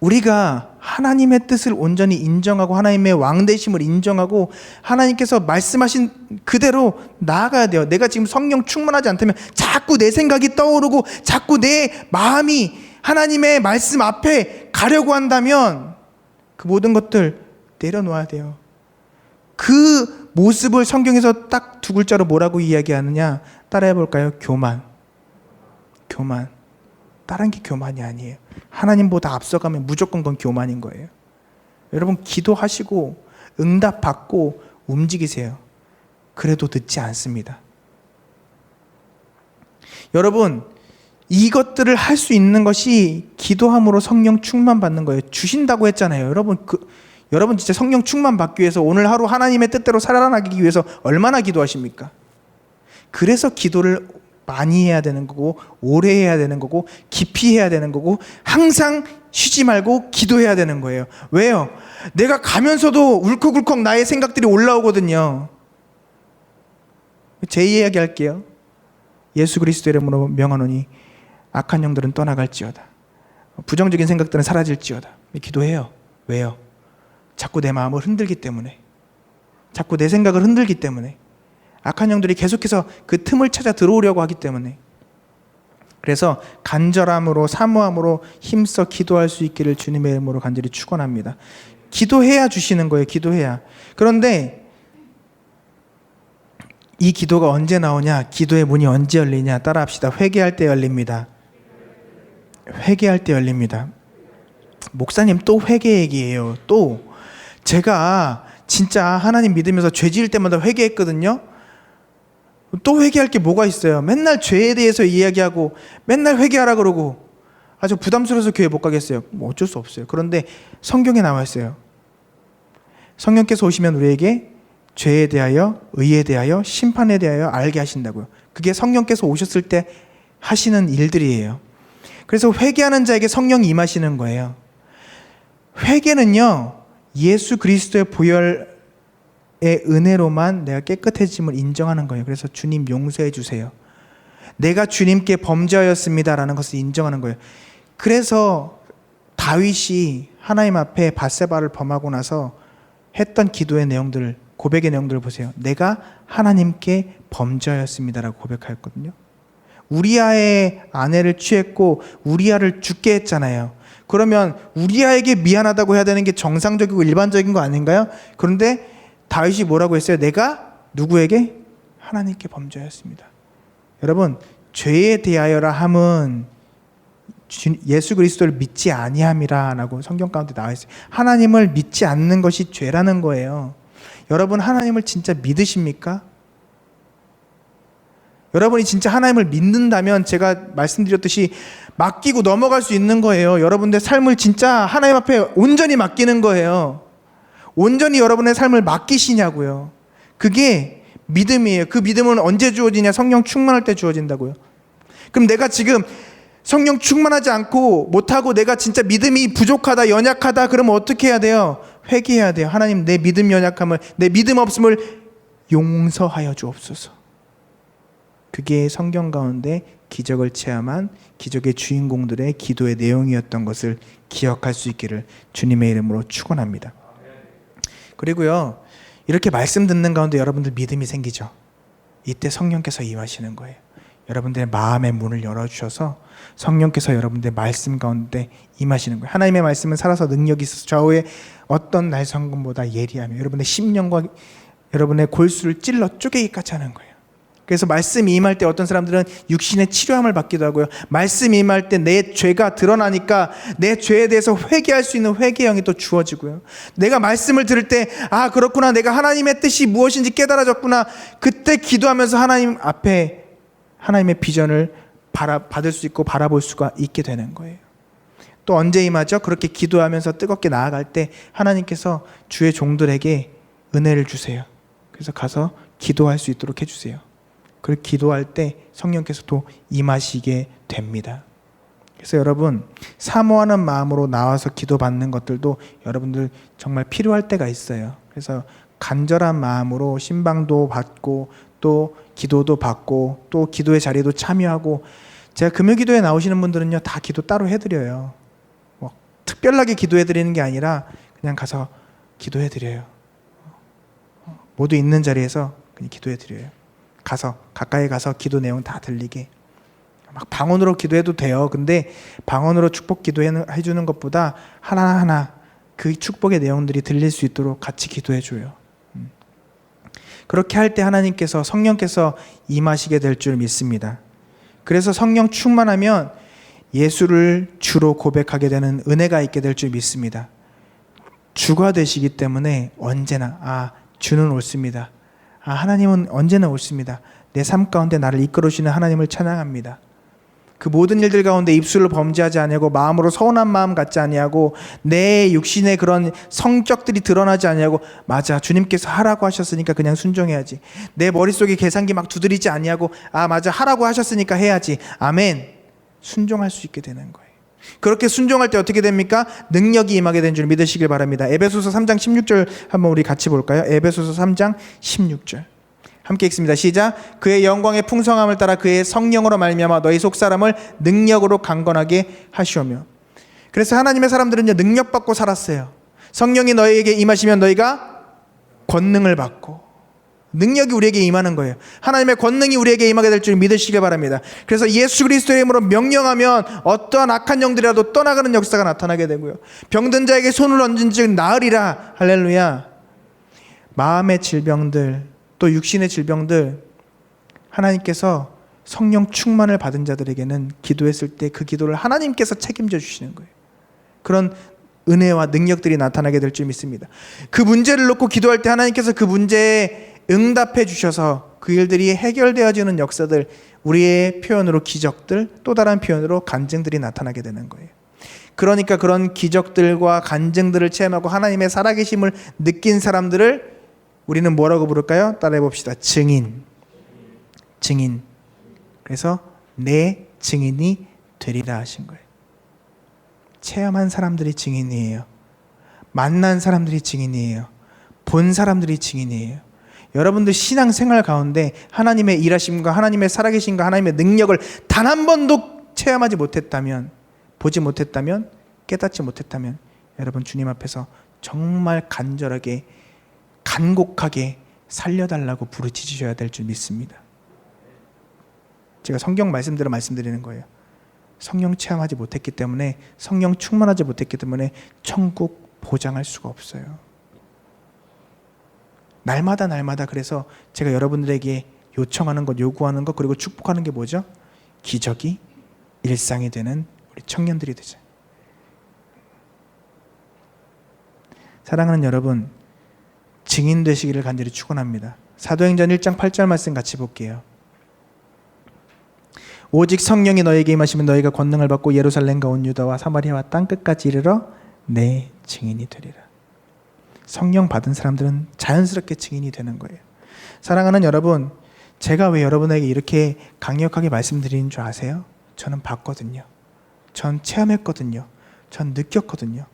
S1: 우리가 하나님의 뜻을 온전히 인정하고 하나님의 왕되심을 인정하고 하나님께서 말씀하신 그대로 나아가야 돼요. 내가 지금 성령 충만하지 않다면 자꾸 내 생각이 떠오르고 자꾸 내 마음이 하나님의 말씀 앞에 가려고 한다면 그 모든 것들 내려놓아야 돼요. 그 모습을 성경에서 딱 두 글자로 뭐라고 이야기하느냐, 따라해 볼까요? 교만. 다른 게 교만이 아니에요. 하나님보다 앞서가면 무조건 그건 교만인 거예요. 여러분, 기도하시고 응답받고 움직이세요. 그래도 늦지 않습니다. 여러분, 이것들을 할 수 있는 것이 기도함으로 성령 충만 받는 거예요. 주신다고 했잖아요. 여러분 진짜 성령 충만 받기 위해서 오늘 하루 하나님의 뜻대로 살아나기 위해서 얼마나 기도하십니까? 그래서 기도를 많이 해야 되는 거고, 오래 해야 되는 거고, 깊이 해야 되는 거고, 항상 쉬지 말고 기도해야 되는 거예요. 왜요? 내가 가면서도 울컥울컥 나의 생각들이 올라오거든요. 제 이야기 할게요. 예수 그리스도 이름으로 명하노니 악한 영들은 떠나갈지어다. 부정적인 생각들은 사라질지어다. 기도해요. 왜요? 자꾸 내 마음을 흔들기 때문에, 자꾸 내 생각을 흔들기 때문에, 악한 영들이 계속해서 그 틈을 찾아 들어오려고 하기 때문에. 그래서 간절함으로 사모함으로 힘써 기도할 수 있기를 주님의 이름으로 간절히 축원합니다. 기도해야 주시는 거예요. 기도해야. 그런데 이 기도가 언제 나오냐, 기도의 문이 언제 열리냐, 따라합시다. 회개할 때 열립니다. 회개할 때 열립니다. 목사님 또 회개 얘기예요. 또 제가 진짜 하나님 믿으면서 죄 지을 때마다 회개했거든요. 또 회개할 게 뭐가 있어요? 맨날 죄에 대해서 이야기하고 맨날 회개하라 그러고 아주 부담스러워서 교회 못 가겠어요. 뭐 어쩔 수 없어요. 그런데 성경에 나와 있어요. 성령께서 오시면 우리에게 죄에 대하여, 의에 대하여, 심판에 대하여 알게 하신다고요. 그게 성령께서 오셨을 때 하시는 일들이에요. 그래서 회개하는 자에게 성령이 임하시는 거예요. 회개는요, 예수 그리스도의 보혈의 은혜로만 내가 깨끗해짐을 인정하는 거예요. 그래서 주님 용서해 주세요. 내가 주님께 범죄하였습니다라는 것을 인정하는 거예요. 그래서 다윗이 하나님 앞에 밧세바를 범하고 나서 했던 기도의 내용들, 고백의 내용들을 보세요. 내가 하나님께 범죄하였습니다라고 고백하였거든요. 우리아의 아내를 취했고 우리아를 죽게 했잖아요. 그러면 우리아에게 미안하다고 해야 되는 게 정상적이고 일반적인 거 아닌가요? 그런데 다윗이 뭐라고 했어요? 내가 누구에게? 하나님께 범죄하였습니다. 여러분, 죄에 대하여라 함은 예수 그리스도를 믿지 아니함이라고 성경 가운데 나와 있어요. 하나님을 믿지 않는 것이 죄라는 거예요. 여러분, 하나님을 진짜 믿으십니까? 여러분이 진짜 하나님을 믿는다면 제가 말씀드렸듯이 맡기고 넘어갈 수 있는 거예요. 여러분들의 삶을 진짜 하나님 앞에 온전히 맡기는 거예요. 온전히 여러분의 삶을 맡기시냐고요. 그게 믿음이에요. 그 믿음은 언제 주어지냐? 성령 충만할 때 주어진다고요. 그럼 내가 지금 성령 충만하지 않고 못하고 내가 진짜 믿음이 부족하다, 연약하다, 그러면 어떻게 해야 돼요? 회개해야 돼요. 하나님, 내 믿음 연약함을, 내 믿음 없음을 용서하여 주옵소서. 그게 성경 가운데 기적을 체험한 기적의 주인공들의 기도의 내용이었던 것을 기억할 수 있기를 주님의 이름으로 축원합니다. 그리고요, 이렇게 말씀 듣는 가운데 여러분들 믿음이 생기죠. 이때 성령께서 임하시는 거예요. 여러분들의 마음의 문을 열어주셔서 성령께서 여러분들의 말씀 가운데 임하시는 거예요. 하나님의 말씀은 살아서 능력이 있어서 좌우의 어떤 날성금보다 예리하며 여러분의 심령과 여러분의 골수를 찔러 쪼개기까지 하는 거예요. 그래서 말씀이 임할 때 어떤 사람들은 육신의 치료함을 받기도 하고요. 말씀이 임할 때 내 죄가 드러나니까 내 죄에 대해서 회개할 수 있는 회개의 영이 또 주어지고요. 내가 말씀을 들을 때 아 그렇구나, 내가 하나님의 뜻이 무엇인지 깨달아졌구나, 그때 기도하면서 하나님 앞에 하나님의 비전을 받을 수 있고 바라볼 수가 있게 되는 거예요. 또 언제 임하죠? 그렇게 기도하면서 뜨겁게 나아갈 때 하나님께서 주의 종들에게 은혜를 주세요. 그래서 가서 기도할 수 있도록 해주세요. 그리고 기도할 때 성령께서 또 임하시게 됩니다. 그래서 여러분, 사모하는 마음으로 나와서 기도받는 것들도 여러분들 정말 필요할 때가 있어요. 그래서 간절한 마음으로 신방도 받고 또 기도도 받고 또 기도의 자리도 참여하고, 제가 금요기도에 나오시는 분들은요 다 기도 따로 해드려요. 뭐 특별하게 기도해드리는 게 아니라 그냥 가서 기도해드려요. 모두 있는 자리에서 그냥 기도해드려요. 가까이 가서 기도 내용 다 들리게. 막 방언으로 기도해도 돼요. 근데 방언으로 축복 기도해 주는 것보다 하나하나 그 축복의 내용들이 들릴 수 있도록 같이 기도해 줘요. 그렇게 할 때 하나님께서, 성령께서 임하시게 될 줄 믿습니다. 그래서 성령 충만하면 예수를 주로 고백하게 되는 은혜가 있게 될 줄 믿습니다. 주가 되시기 때문에 언제나 주는 옳습니다. 하나님은 언제나 옳습니다. 내 삶 가운데 나를 이끌어주시는 하나님을 찬양합니다. 그 모든 일들 가운데 입술로 범죄하지 아니하고 마음으로 서운한 마음 갖지 아니하고 내 육신의 그런 성격들이 드러나지 아니하고, 맞아, 주님께서 하라고 하셨으니까 그냥 순종해야지. 내 머릿속에 계산기 막 두드리지 아니하고 맞아, 하라고 하셨으니까 해야지. 아멘. 순종할 수 있게 되는 거예요. 그렇게 순종할 때 어떻게 됩니까? 능력이 임하게 된 줄 믿으시길 바랍니다. 에베소서 3장 16절 한번 우리 같이 볼까요? 에베소서 3장 16절 함께 읽습니다. 시작. 그의 영광의 풍성함을 따라 그의 성령으로 말미암아 너희 속사람을 능력으로 강건하게 하시오며. 그래서 하나님의 사람들은요 능력받고 살았어요. 성령이 너희에게 임하시면 너희가 권능을 받고, 능력이 우리에게 임하는 거예요. 하나님의 권능이 우리에게 임하게 될 줄 믿으시길 바랍니다. 그래서 예수 그리스도의 이름으로 명령하면 어떠한 악한 영들이라도 떠나가는 역사가 나타나게 되고요. 병든 자에게 손을 얹은 즉 나으리라. 할렐루야. 마음의 질병들, 또 육신의 질병들, 하나님께서 성령 충만을 받은 자들에게는 기도했을 때 그 기도를 하나님께서 책임져 주시는 거예요. 그런 은혜와 능력들이 나타나게 될 줄 믿습니다. 그 문제를 놓고 기도할 때 하나님께서 그 문제에 응답해 주셔서 그 일들이 해결되어지는 역사들, 우리의 표현으로 기적들, 또 다른 표현으로 간증들이 나타나게 되는 거예요. 그러니까 그런 기적들과 간증들을 체험하고 하나님의 살아계심을 느낀 사람들을 우리는 뭐라고 부를까요? 따라해 봅시다. 증인. 그래서 내 증인이 되리라 하신 거예요. 체험한 사람들이 증인이에요. 만난 사람들이 증인이에요. 본 사람들이 증인이에요. 여러분들 신앙생활 가운데 하나님의 일하심과 하나님의 살아계심과 하나님의 능력을 단 한 번도 체험하지 못했다면, 보지 못했다면, 깨닫지 못했다면 여러분 주님 앞에서 정말 간절하게 간곡하게 살려달라고 부르짖으셔야 될 줄 믿습니다. 제가 성경 말씀대로 말씀드리는 거예요. 성령 체험하지 못했기 때문에, 성령 충만하지 못했기 때문에 천국 보장할 수가 없어요. 날마다 그래서 제가 여러분들에게 요청하는 것, 요구하는 것, 그리고 축복하는 게 뭐죠? 기적이 일상이 되는 우리 청년들이 되죠. 사랑하는 여러분, 증인 되시기를 간절히 축원합니다. 사도행전 1장 8절 말씀 같이 볼게요. 오직 성령이 너에게 임하시면 너희가 권능을 받고 예루살렘과 온 유다와 사마리아와 땅끝까지 이르러 내 증인이 되리라. 성령 받은 사람들은 자연스럽게 증인이 되는 거예요. 사랑하는 여러분, 제가 왜 여러분에게 이렇게 강력하게 말씀드리는 줄 아세요? 저는 봤거든요. 전 체험했거든요. 전 느꼈거든요.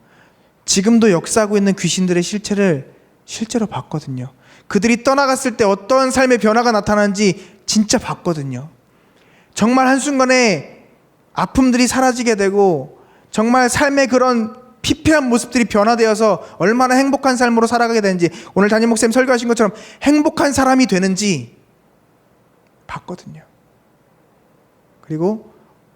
S1: 지금도 역사하고 있는 귀신들의 실체를 실제로 봤거든요. 그들이 떠나갔을 때 어떤 삶의 변화가 나타나는지 진짜 봤거든요. 정말 한순간에 아픔들이 사라지게 되고 정말 삶의 그런 피폐한 모습들이 변화되어서 얼마나 행복한 삶으로 살아가게 되는지, 오늘 담임 목사님 설교하신 것처럼 행복한 사람이 되는지 봤거든요. 그리고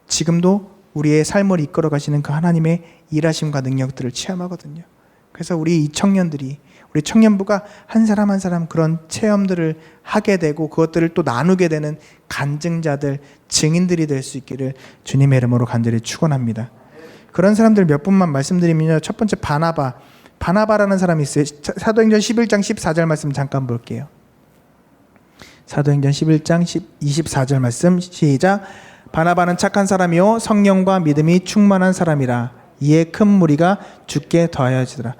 S1: 지금도 우리의 삶을 이끌어 가시는 그 하나님의 일하심과 능력들을 체험하거든요. 그래서 우리 이 청년들이, 우리 청년부가 한 사람 한 사람 그런 체험들을 하게 되고 그것들을 또 나누게 되는 간증자들, 증인들이 될 수 있기를 주님의 이름으로 간절히 축원합니다. 그런 사람들 몇 분만 말씀드리면요. 첫 번째 바나바라는 사람이 있어요. 사도행전 11장 14절 말씀 잠깐 볼게요. 사도행전 11장 24절 말씀 시작. 바나바는 착한 사람이요 성령과 믿음이 충만한 사람이라 이에 큰 무리가 주께 더하여지더라.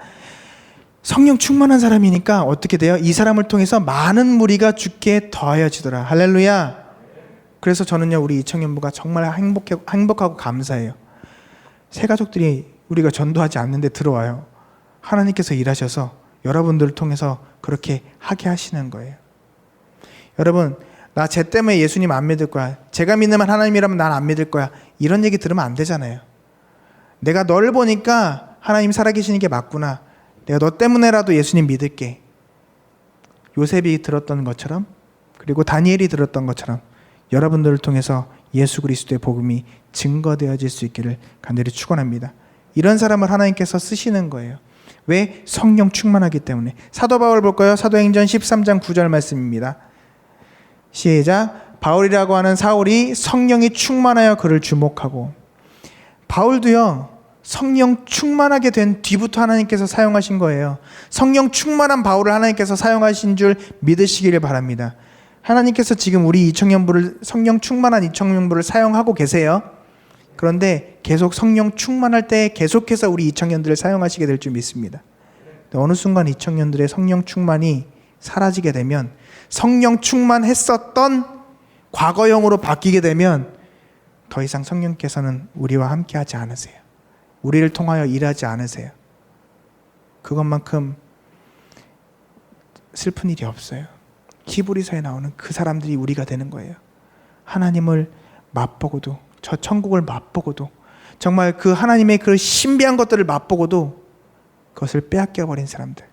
S1: 성령 충만한 사람이니까 어떻게 돼요? 이 사람을 통해서 많은 무리가 주께 더하여지더라. 할렐루야. 그래서 저는요 우리 이청년부가 정말 행복하고 감사해요. 새 가족들이 우리가 전도하지 않는데 들어와요. 하나님께서 일하셔서 여러분들을 통해서 그렇게 하게 하시는 거예요. 여러분, 나 쟤 때문에 예수님 안 믿을 거야. 제가 믿는 하나님이라면 난 안 믿을 거야. 이런 얘기 들으면 안 되잖아요. 내가 널 보니까 하나님 살아계시는 게 맞구나. 내가 너 때문에라도 예수님 믿을게. 요셉이 들었던 것처럼, 그리고 다니엘이 들었던 것처럼 여러분들을 통해서 예수 그리스도의 복음이 증거되어질 수 있기를 간절히 축원합니다. 이런 사람을 하나님께서 쓰시는 거예요. 왜? 성령 충만하기 때문에. 사도 바울 볼까요? 사도행전 13장 9절 말씀입니다. 시작. 바울이라고 하는 사울이 성령이 충만하여 그를 주목하고. 바울도요 성령 충만하게 된 뒤부터 하나님께서 사용하신 거예요. 성령 충만한 바울을 하나님께서 사용하신 줄 믿으시기를 바랍니다. 하나님께서 지금 우리 이청년부를, 성령 충만한 이청년부를 사용하고 계세요. 그런데 계속 성령 충만할 때 계속해서 우리 이청년들을 사용하시게 될 줄 믿습니다. 어느 순간 이청년들의 성령 충만이 사라지게 되면, 성령 충만했었던 과거형으로 바뀌게 되면 더 이상 성령께서는 우리와 함께 하지 않으세요. 우리를 통하여 일하지 않으세요. 그것만큼 슬픈 일이 없어요. 히브리서에 나오는 그 사람들이 우리가 되는 거예요. 하나님을 맛보고도, 저 천국을 맛보고도, 정말 그 하나님의 그 신비한 것들을 맛보고도 그것을 빼앗겨버린 사람들,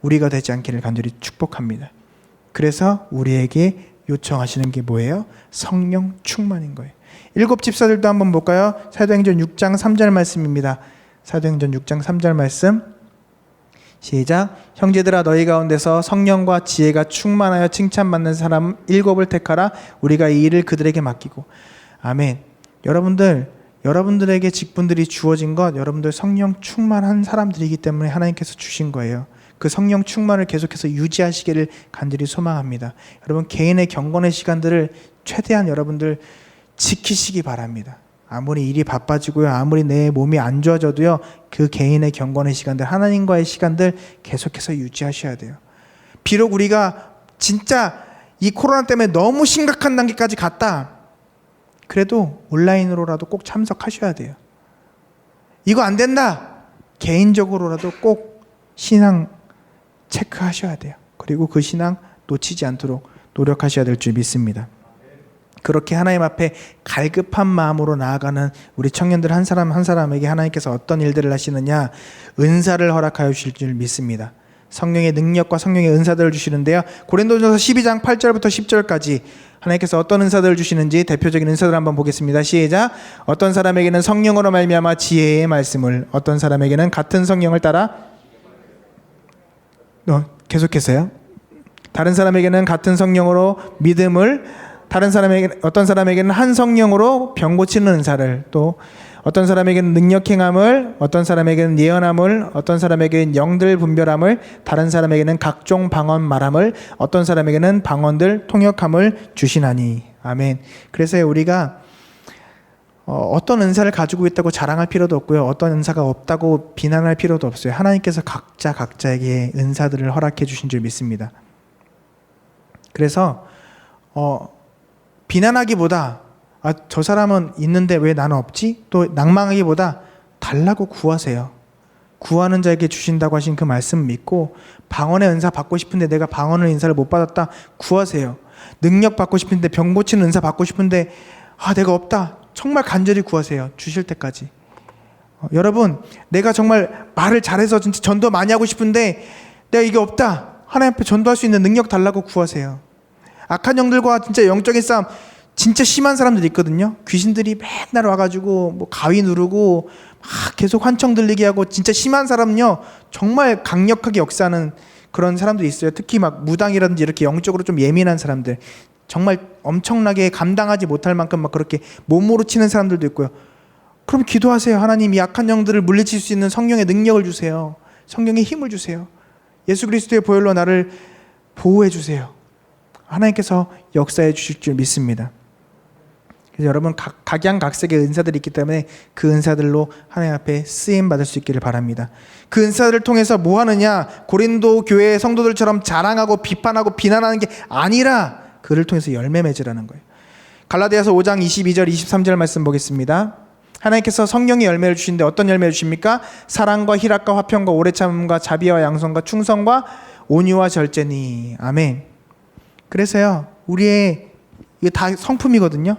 S1: 우리가 되지 않기를 간절히 축복합니다. 그래서 우리에게 요청하시는 게 뭐예요? 성령 충만인 거예요. 일곱 집사들도 한번 볼까요? 사도행전 6장 3절 말씀입니다. 사도행전 6장 3절 말씀 시작. 형제들아 너희 가운데서 성령과 지혜가 충만하여 칭찬받는 사람 7을 택하라. 우리가 이 일을 그들에게 맡기고. 아멘. 여러분들에게 직분들이 주어진 것, 여러분들 성령 충만한 사람들이기 때문에 하나님께서 주신 거예요. 그 성령 충만을 계속해서 유지하시기를 간절히 소망합니다. 여러분 개인의 경건의 시간들을 최대한 여러분들 지키시기 바랍니다. 아무리 일이 바빠지고요, 아무리 내 몸이 안 좋아져도요, 그 개인의 경건의 시간들, 하나님과의 시간들 계속해서 유지하셔야 돼요. 비록 우리가 진짜 이 코로나 때문에 너무 심각한 단계까지 갔다, 그래도 온라인으로라도 꼭 참석하셔야 돼요. 이거 안 된다, 개인적으로라도 꼭 신앙 체크하셔야 돼요. 그리고 그 신앙 놓치지 않도록 노력하셔야 될 줄 믿습니다. 그렇게 하나님 앞에 갈급한 마음으로 나아가는 우리 청년들 한 사람 한 사람에게 하나님께서 어떤 일들을 하시느냐, 은사를 허락하여 주실 줄 믿습니다. 성령의 능력과 성령의 은사들을 주시는데요, 고린도전서 12장 8절부터 10절까지 하나님께서 어떤 은사들을 주시는지 대표적인 은사들을 한번 보겠습니다. 시작. 어떤 사람에게는 성령으로 말미암아 지혜의 말씀을, 어떤 사람에게는 같은 성령을 따라 계속해서요. 다른 사람에게는 같은 성령으로 믿음을, 어떤 사람에게는 한 성령으로 병 고치는 은사를, 또 어떤 사람에게는 능력 행함을, 어떤 사람에게는 예언함을, 어떤 사람에게는 영들 분별함을, 다른 사람에게는 각종 방언 말함을, 어떤 사람에게는 방언들 통역함을 주시나니. 아멘. 그래서 우리가 어떤 은사를 가지고 있다고 자랑할 필요도 없고요, 어떤 은사가 없다고 비난할 필요도 없어요. 하나님께서 각자에게 은사들을 허락해 주신 줄 믿습니다. 그래서 비난하기보다 저 사람은 있는데 왜 나는 없지? 또 낭망하기보다 달라고 구하세요. 구하는 자에게 주신다고 하신 그 말씀 믿고, 방언의 은사 받고 싶은데 내가 방언의 은사를 못 받았다, 구하세요. 능력 받고 싶은데, 병 고치는 은사 받고 싶은데 내가 없다, 정말 간절히 구하세요. 주실 때까지. 여러분, 내가 정말 말을 잘해서 진짜 전도 많이 하고 싶은데 내가 이게 없다, 하나님 앞에 전도할 수 있는 능력 달라고 구하세요. 악한 영들과 진짜 영적인 싸움, 진짜 심한 사람들이 있거든요. 귀신들이 맨날 와가지고 뭐 가위 누르고 막 계속 환청 들리게 하고, 진짜 심한 사람은요 정말 강력하게 역사하는 그런 사람들이 있어요. 특히 막 무당이라든지 이렇게 영적으로 좀 예민한 사람들, 정말 엄청나게 감당하지 못할 만큼 막 그렇게 몸으로 치는 사람들도 있고요. 그럼 기도하세요. 하나님, 이 약한 영들을 물리칠 수 있는 성령의 능력을 주세요. 성령의 힘을 주세요. 예수 그리스도의 보혈로 나를 보호해 주세요. 하나님께서 역사해 주실 줄 믿습니다. 그래서 여러분, 각양각색의 은사들이 있기 때문에 그 은사들로 하나님 앞에 쓰임 받을 수 있기를 바랍니다. 그 은사들을 통해서 뭐 하느냐? 고린도 교회의 성도들처럼 자랑하고 비판하고 비난하는 게 아니라 그를 통해서 열매 맺으라는 거예요. 갈라디아서 5장 22절 23절 말씀 보겠습니다. 하나님께서 성령의 열매를 주시는데 어떤 열매를 주십니까? 사랑과 희락과 화평과 오래 참음과 자비와 양선과 충성과 온유와 절제니. 아멘. 그래서요, 우리의 이게 다 성품이거든요.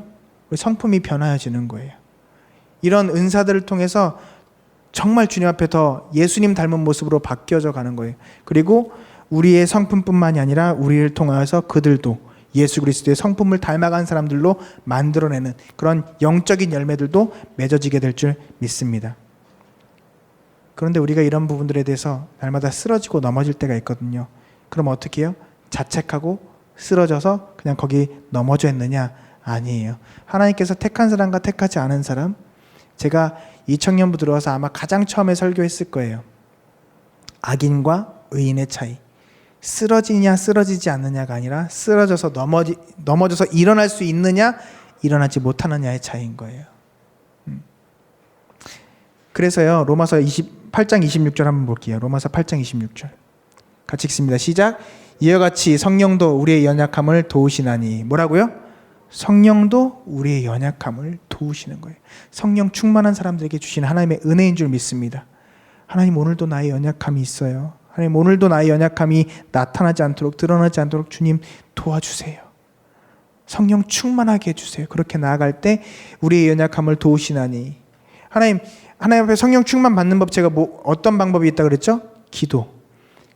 S1: 우리 성품이 변화해지는 거예요. 이런 은사들을 통해서 정말 주님 앞에 더 예수님 닮은 모습으로 바뀌어져 가는 거예요. 그리고 우리의 성품뿐만이 아니라 우리를 통하여서 그들도 예수 그리스도의 성품을 닮아간 사람들로 만들어내는 그런 영적인 열매들도 맺어지게 될 줄 믿습니다. 그런데 우리가 이런 부분들에 대해서 날마다 쓰러지고 넘어질 때가 있거든요. 그럼 어떻게 해요? 자책하고 쓰러져서 그냥 거기 넘어져 있느냐? 아니에요. 하나님께서 택한 사람과 택하지 않은 사람, 제가 이 청년부 들어와서 아마 가장 처음에 설교했을 거예요. 악인과 의인의 차이. 쓰러지냐 쓰러지지 않느냐가 아니라 쓰러져서 넘어져서 일어날 수 있느냐 일어나지 못하느냐의 차이인 거예요. 그래서요, 로마서 8장 26절 한번 볼게요. 로마서 8장 26절 같이 읽습니다. 시작. 이와 같이 성령도 우리의 연약함을 도우시나니. 뭐라고요? 성령도 우리의 연약함을 도우시는 거예요. 성령 충만한 사람들에게 주신 하나님의 은혜인 줄 믿습니다. 하나님, 오늘도 나의 연약함이 있어요. 하나님, 오늘도 나의 연약함이 나타나지 않도록, 드러나지 않도록 주님 도와주세요. 성령 충만하게 해주세요. 그렇게 나아갈 때 우리의 연약함을 도우시나니. 하나님 앞에 성령 충만 받는 법, 제가 어떤 방법이 있다고 그랬죠? 기도.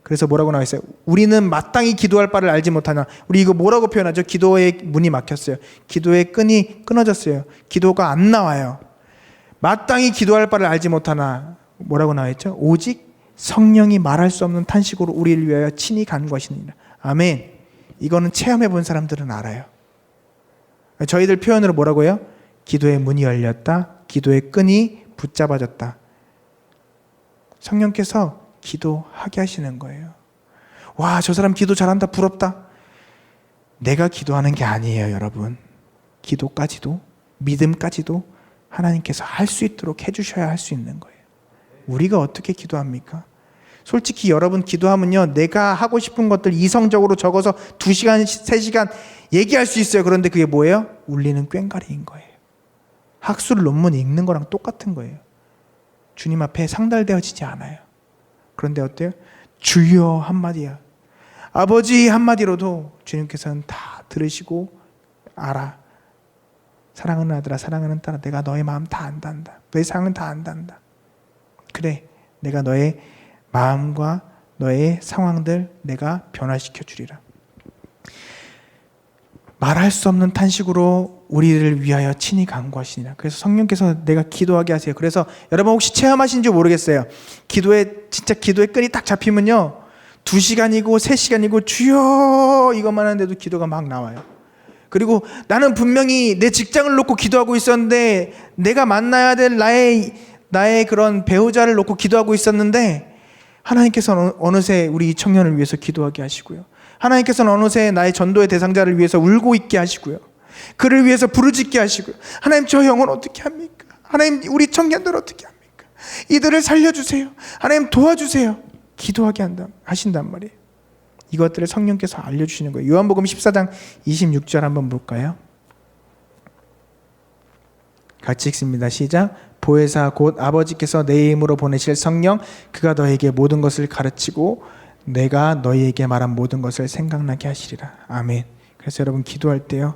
S1: 그래서 뭐라고 나와 있어요? 우리는 마땅히 기도할 바를 알지 못하나. 우리 이거 뭐라고 표현하죠? 기도의 문이 막혔어요. 기도의 끈이 끊어졌어요. 기도가 안 나와요. 마땅히 기도할 바를 알지 못하나. 뭐라고 나와 있죠? 오직 성령이 말할 수 없는 탄식으로 우리를 위하여 친히 간구하시느니라. 아멘. 이거는 체험해 본 사람들은 알아요. 저희들 표현으로 뭐라고 해요? 기도의 문이 열렸다. 기도의 끈이 붙잡아졌다. 성령께서 기도하게 하시는 거예요. 와, 저 사람 기도 잘한다, 부럽다. 내가 기도하는 게 아니에요, 여러분. 기도까지도, 믿음까지도 하나님께서 할 수 있도록 해주셔야 할 수 있는 거예요. 우리가 어떻게 기도합니까? 솔직히 여러분, 기도하면요, 내가 하고 싶은 것들 이성적으로 적어서 2시간, 3시간 얘기할 수 있어요. 그런데 그게 뭐예요? 울리는 꽹과리인 거예요. 학술 논문 읽는 거랑 똑같은 거예요. 주님 앞에 상달되어지지 않아요. 그런데 어때요? 주여 한마디야, 아버지 한마디로도 주님께서는 다 들으시고, 알아. 사랑하는 아들아, 사랑하는 딸아, 내가 너의 마음 다 안단다. 너의 상황은 다 안단다. 그래, 내가 너의 마음과 너의 상황들 내가 변화시켜 주리라. 말할 수 없는 탄식으로 우리를 위하여 친히 간구하시니라. 그래서 성령께서 내가 기도하게 하세요. 그래서 여러분 혹시 체험하신지 모르겠어요. 진짜 기도의 끈이 딱 잡히면요, 2시간이고 3시간이고 주여 이것만 하는데도 기도가 막 나와요. 그리고 나는 분명히 내 직장을 놓고 기도하고 있었는데, 내가 만나야 될 나의 그런 배우자를 놓고 기도하고 있었는데, 하나님께서는 어느새 우리 이 청년을 위해서 기도하게 하시고요. 하나님께서는 어느새 나의 전도의 대상자를 위해서 울고 있게 하시고요. 그를 위해서 부르짖게 하시고요. 하나님, 저 영혼 어떻게 합니까? 하나님, 우리 청년들 어떻게 합니까? 이들을 살려주세요. 하나님 도와주세요. 기도하게 하신단 말이에요. 이것들을 성령께서 알려주시는 거예요. 요한복음 14장 26절 한번 볼까요? 같이 읽습니다. 시작. 보혜사 곧 아버지께서 내 이름으로 보내실 성령, 그가 너에게 모든 것을 가르치고 내가 너희에게 말한 모든 것을 생각나게 하시리라. 아멘. 그래서 여러분, 기도할 때요,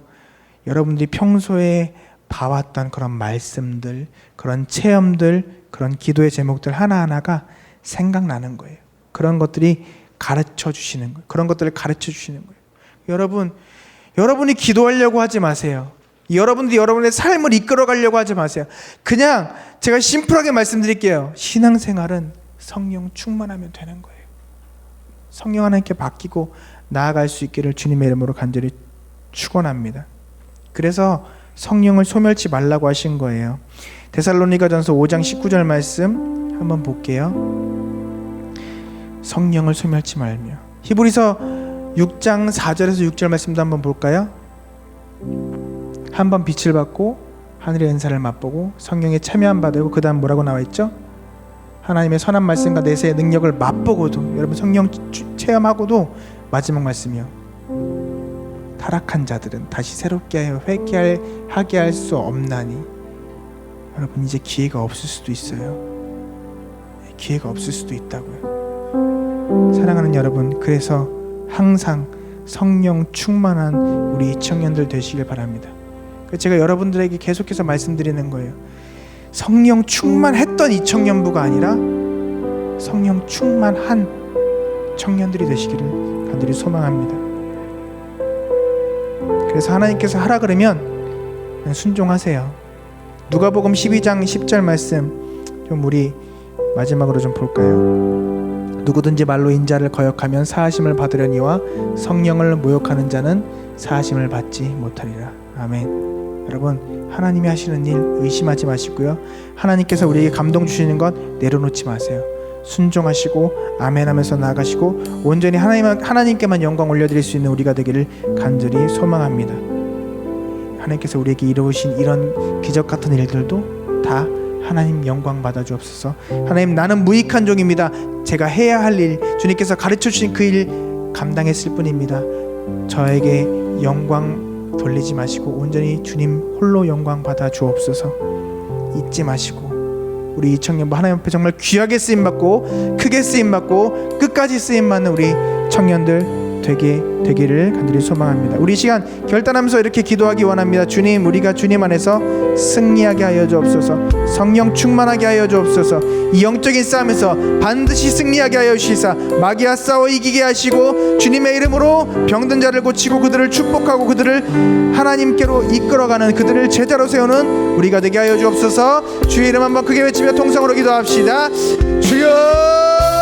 S1: 여러분들이 평소에 봐왔던 그런 말씀들, 그런 체험들, 그런 기도의 제목들 하나하나가 생각나는 거예요. 그런 것들이 가르쳐 주시는 거예요. 그런 것들을 가르쳐 주시는 거예요. 여러분이 기도하려고 하지 마세요. 여러분들이 여러분의 삶을 이끌어 가려고 하지 마세요. 그냥 제가 심플하게 말씀드릴게요. 신앙생활은 성령 충만하면 되는 거예요. 성령 하나님께 맡기고 나아갈 수 있기를 주님의 이름으로 간절히 축원합니다. 그래서 성령을 소멸치 말라고 하신 거예요. 데살로니가전서 5장 19절 말씀 한번 볼게요. 성령을 소멸치 말며. 히브리서 6장 4절에서 6절 말씀도 한번 볼까요? 한번 빛을 받고 하늘의 은사를 맛보고 성령에 참여한 바 되고, 그 다음 뭐라고 나와 있죠? 하나님의 선한 말씀과 내세의 능력을 맛보고도, 여러분 성령 체험하고도 마지막 말씀이요, 타락한 자들은 다시 새롭게 하여 회개하게 할 수 없나니. 여러분 이제 기회가 없을 수도 있어요. 기회가 없을 수도 있다고요. 사랑하는 여러분, 그래서 항상 성령 충만한 우리 청년들 되시길 바랍니다. 제가 여러분들에게 계속해서 말씀드리는 거예요. 성령 충만했던 이 청년부가 아니라 성령 충만한 청년들이 되시기를 간절히 소망합니다. 그래서 하나님께서 하라 그러면 그냥 순종하세요. 누가복음 12장 10절 말씀 좀 우리 마지막으로 좀 볼까요? 누구든지 말로 인자를 거역하면 사하심을 받으려니와 성령을 모욕하는 자는 사하심을 받지 못하리라. 아멘. 여러분 하나님이 하시는 일 의심하지 마시고요, 하나님께서 우리에게 감동 주시는 것 내려놓지 마세요. 순종하시고 아멘하면서 나아가시고 온전히 하나님께만 영광 올려드릴 수 있는 우리가 되기를 간절히 소망합니다. 하나님께서 우리에게 이루신 이런 기적 같은 일들도 다 하나님 영광 받아 주옵소서. 하나님, 나는 무익한 종입니다. 제가 해야 할 일, 주님께서 가르쳐 주신 그 일 감당했을 뿐입니다. 저에게 영광 돌리지 마시고 온전히 주님 홀로 영광 받아 주옵소서. 잊지 마시고 우리 이 청년부 하나님 앞에 정말 귀하게 쓰임받고 크게 쓰임받고 끝까지 쓰임받는 우리 청년들 되기를 간절히 소망합니다. 우리 시간 결단하면서 이렇게 기도하기 원합니다. 주님, 우리가 주님 안에서 승리하게 하여 주옵소서. 성령 충만하게 하여 주옵소서. 이 영적인 싸움에서 반드시 승리하게 하여 주시사 마귀와 싸워 이기게 하시고 주님의 이름으로 병든 자를 고치고 그들을 축복하고 그들을 하나님께로 이끌어가는, 그들을 제자로 세우는 우리가 되게 하여 주옵소서. 주의 이름 한번 크게 외치며 통성으로 기도합시다. 주여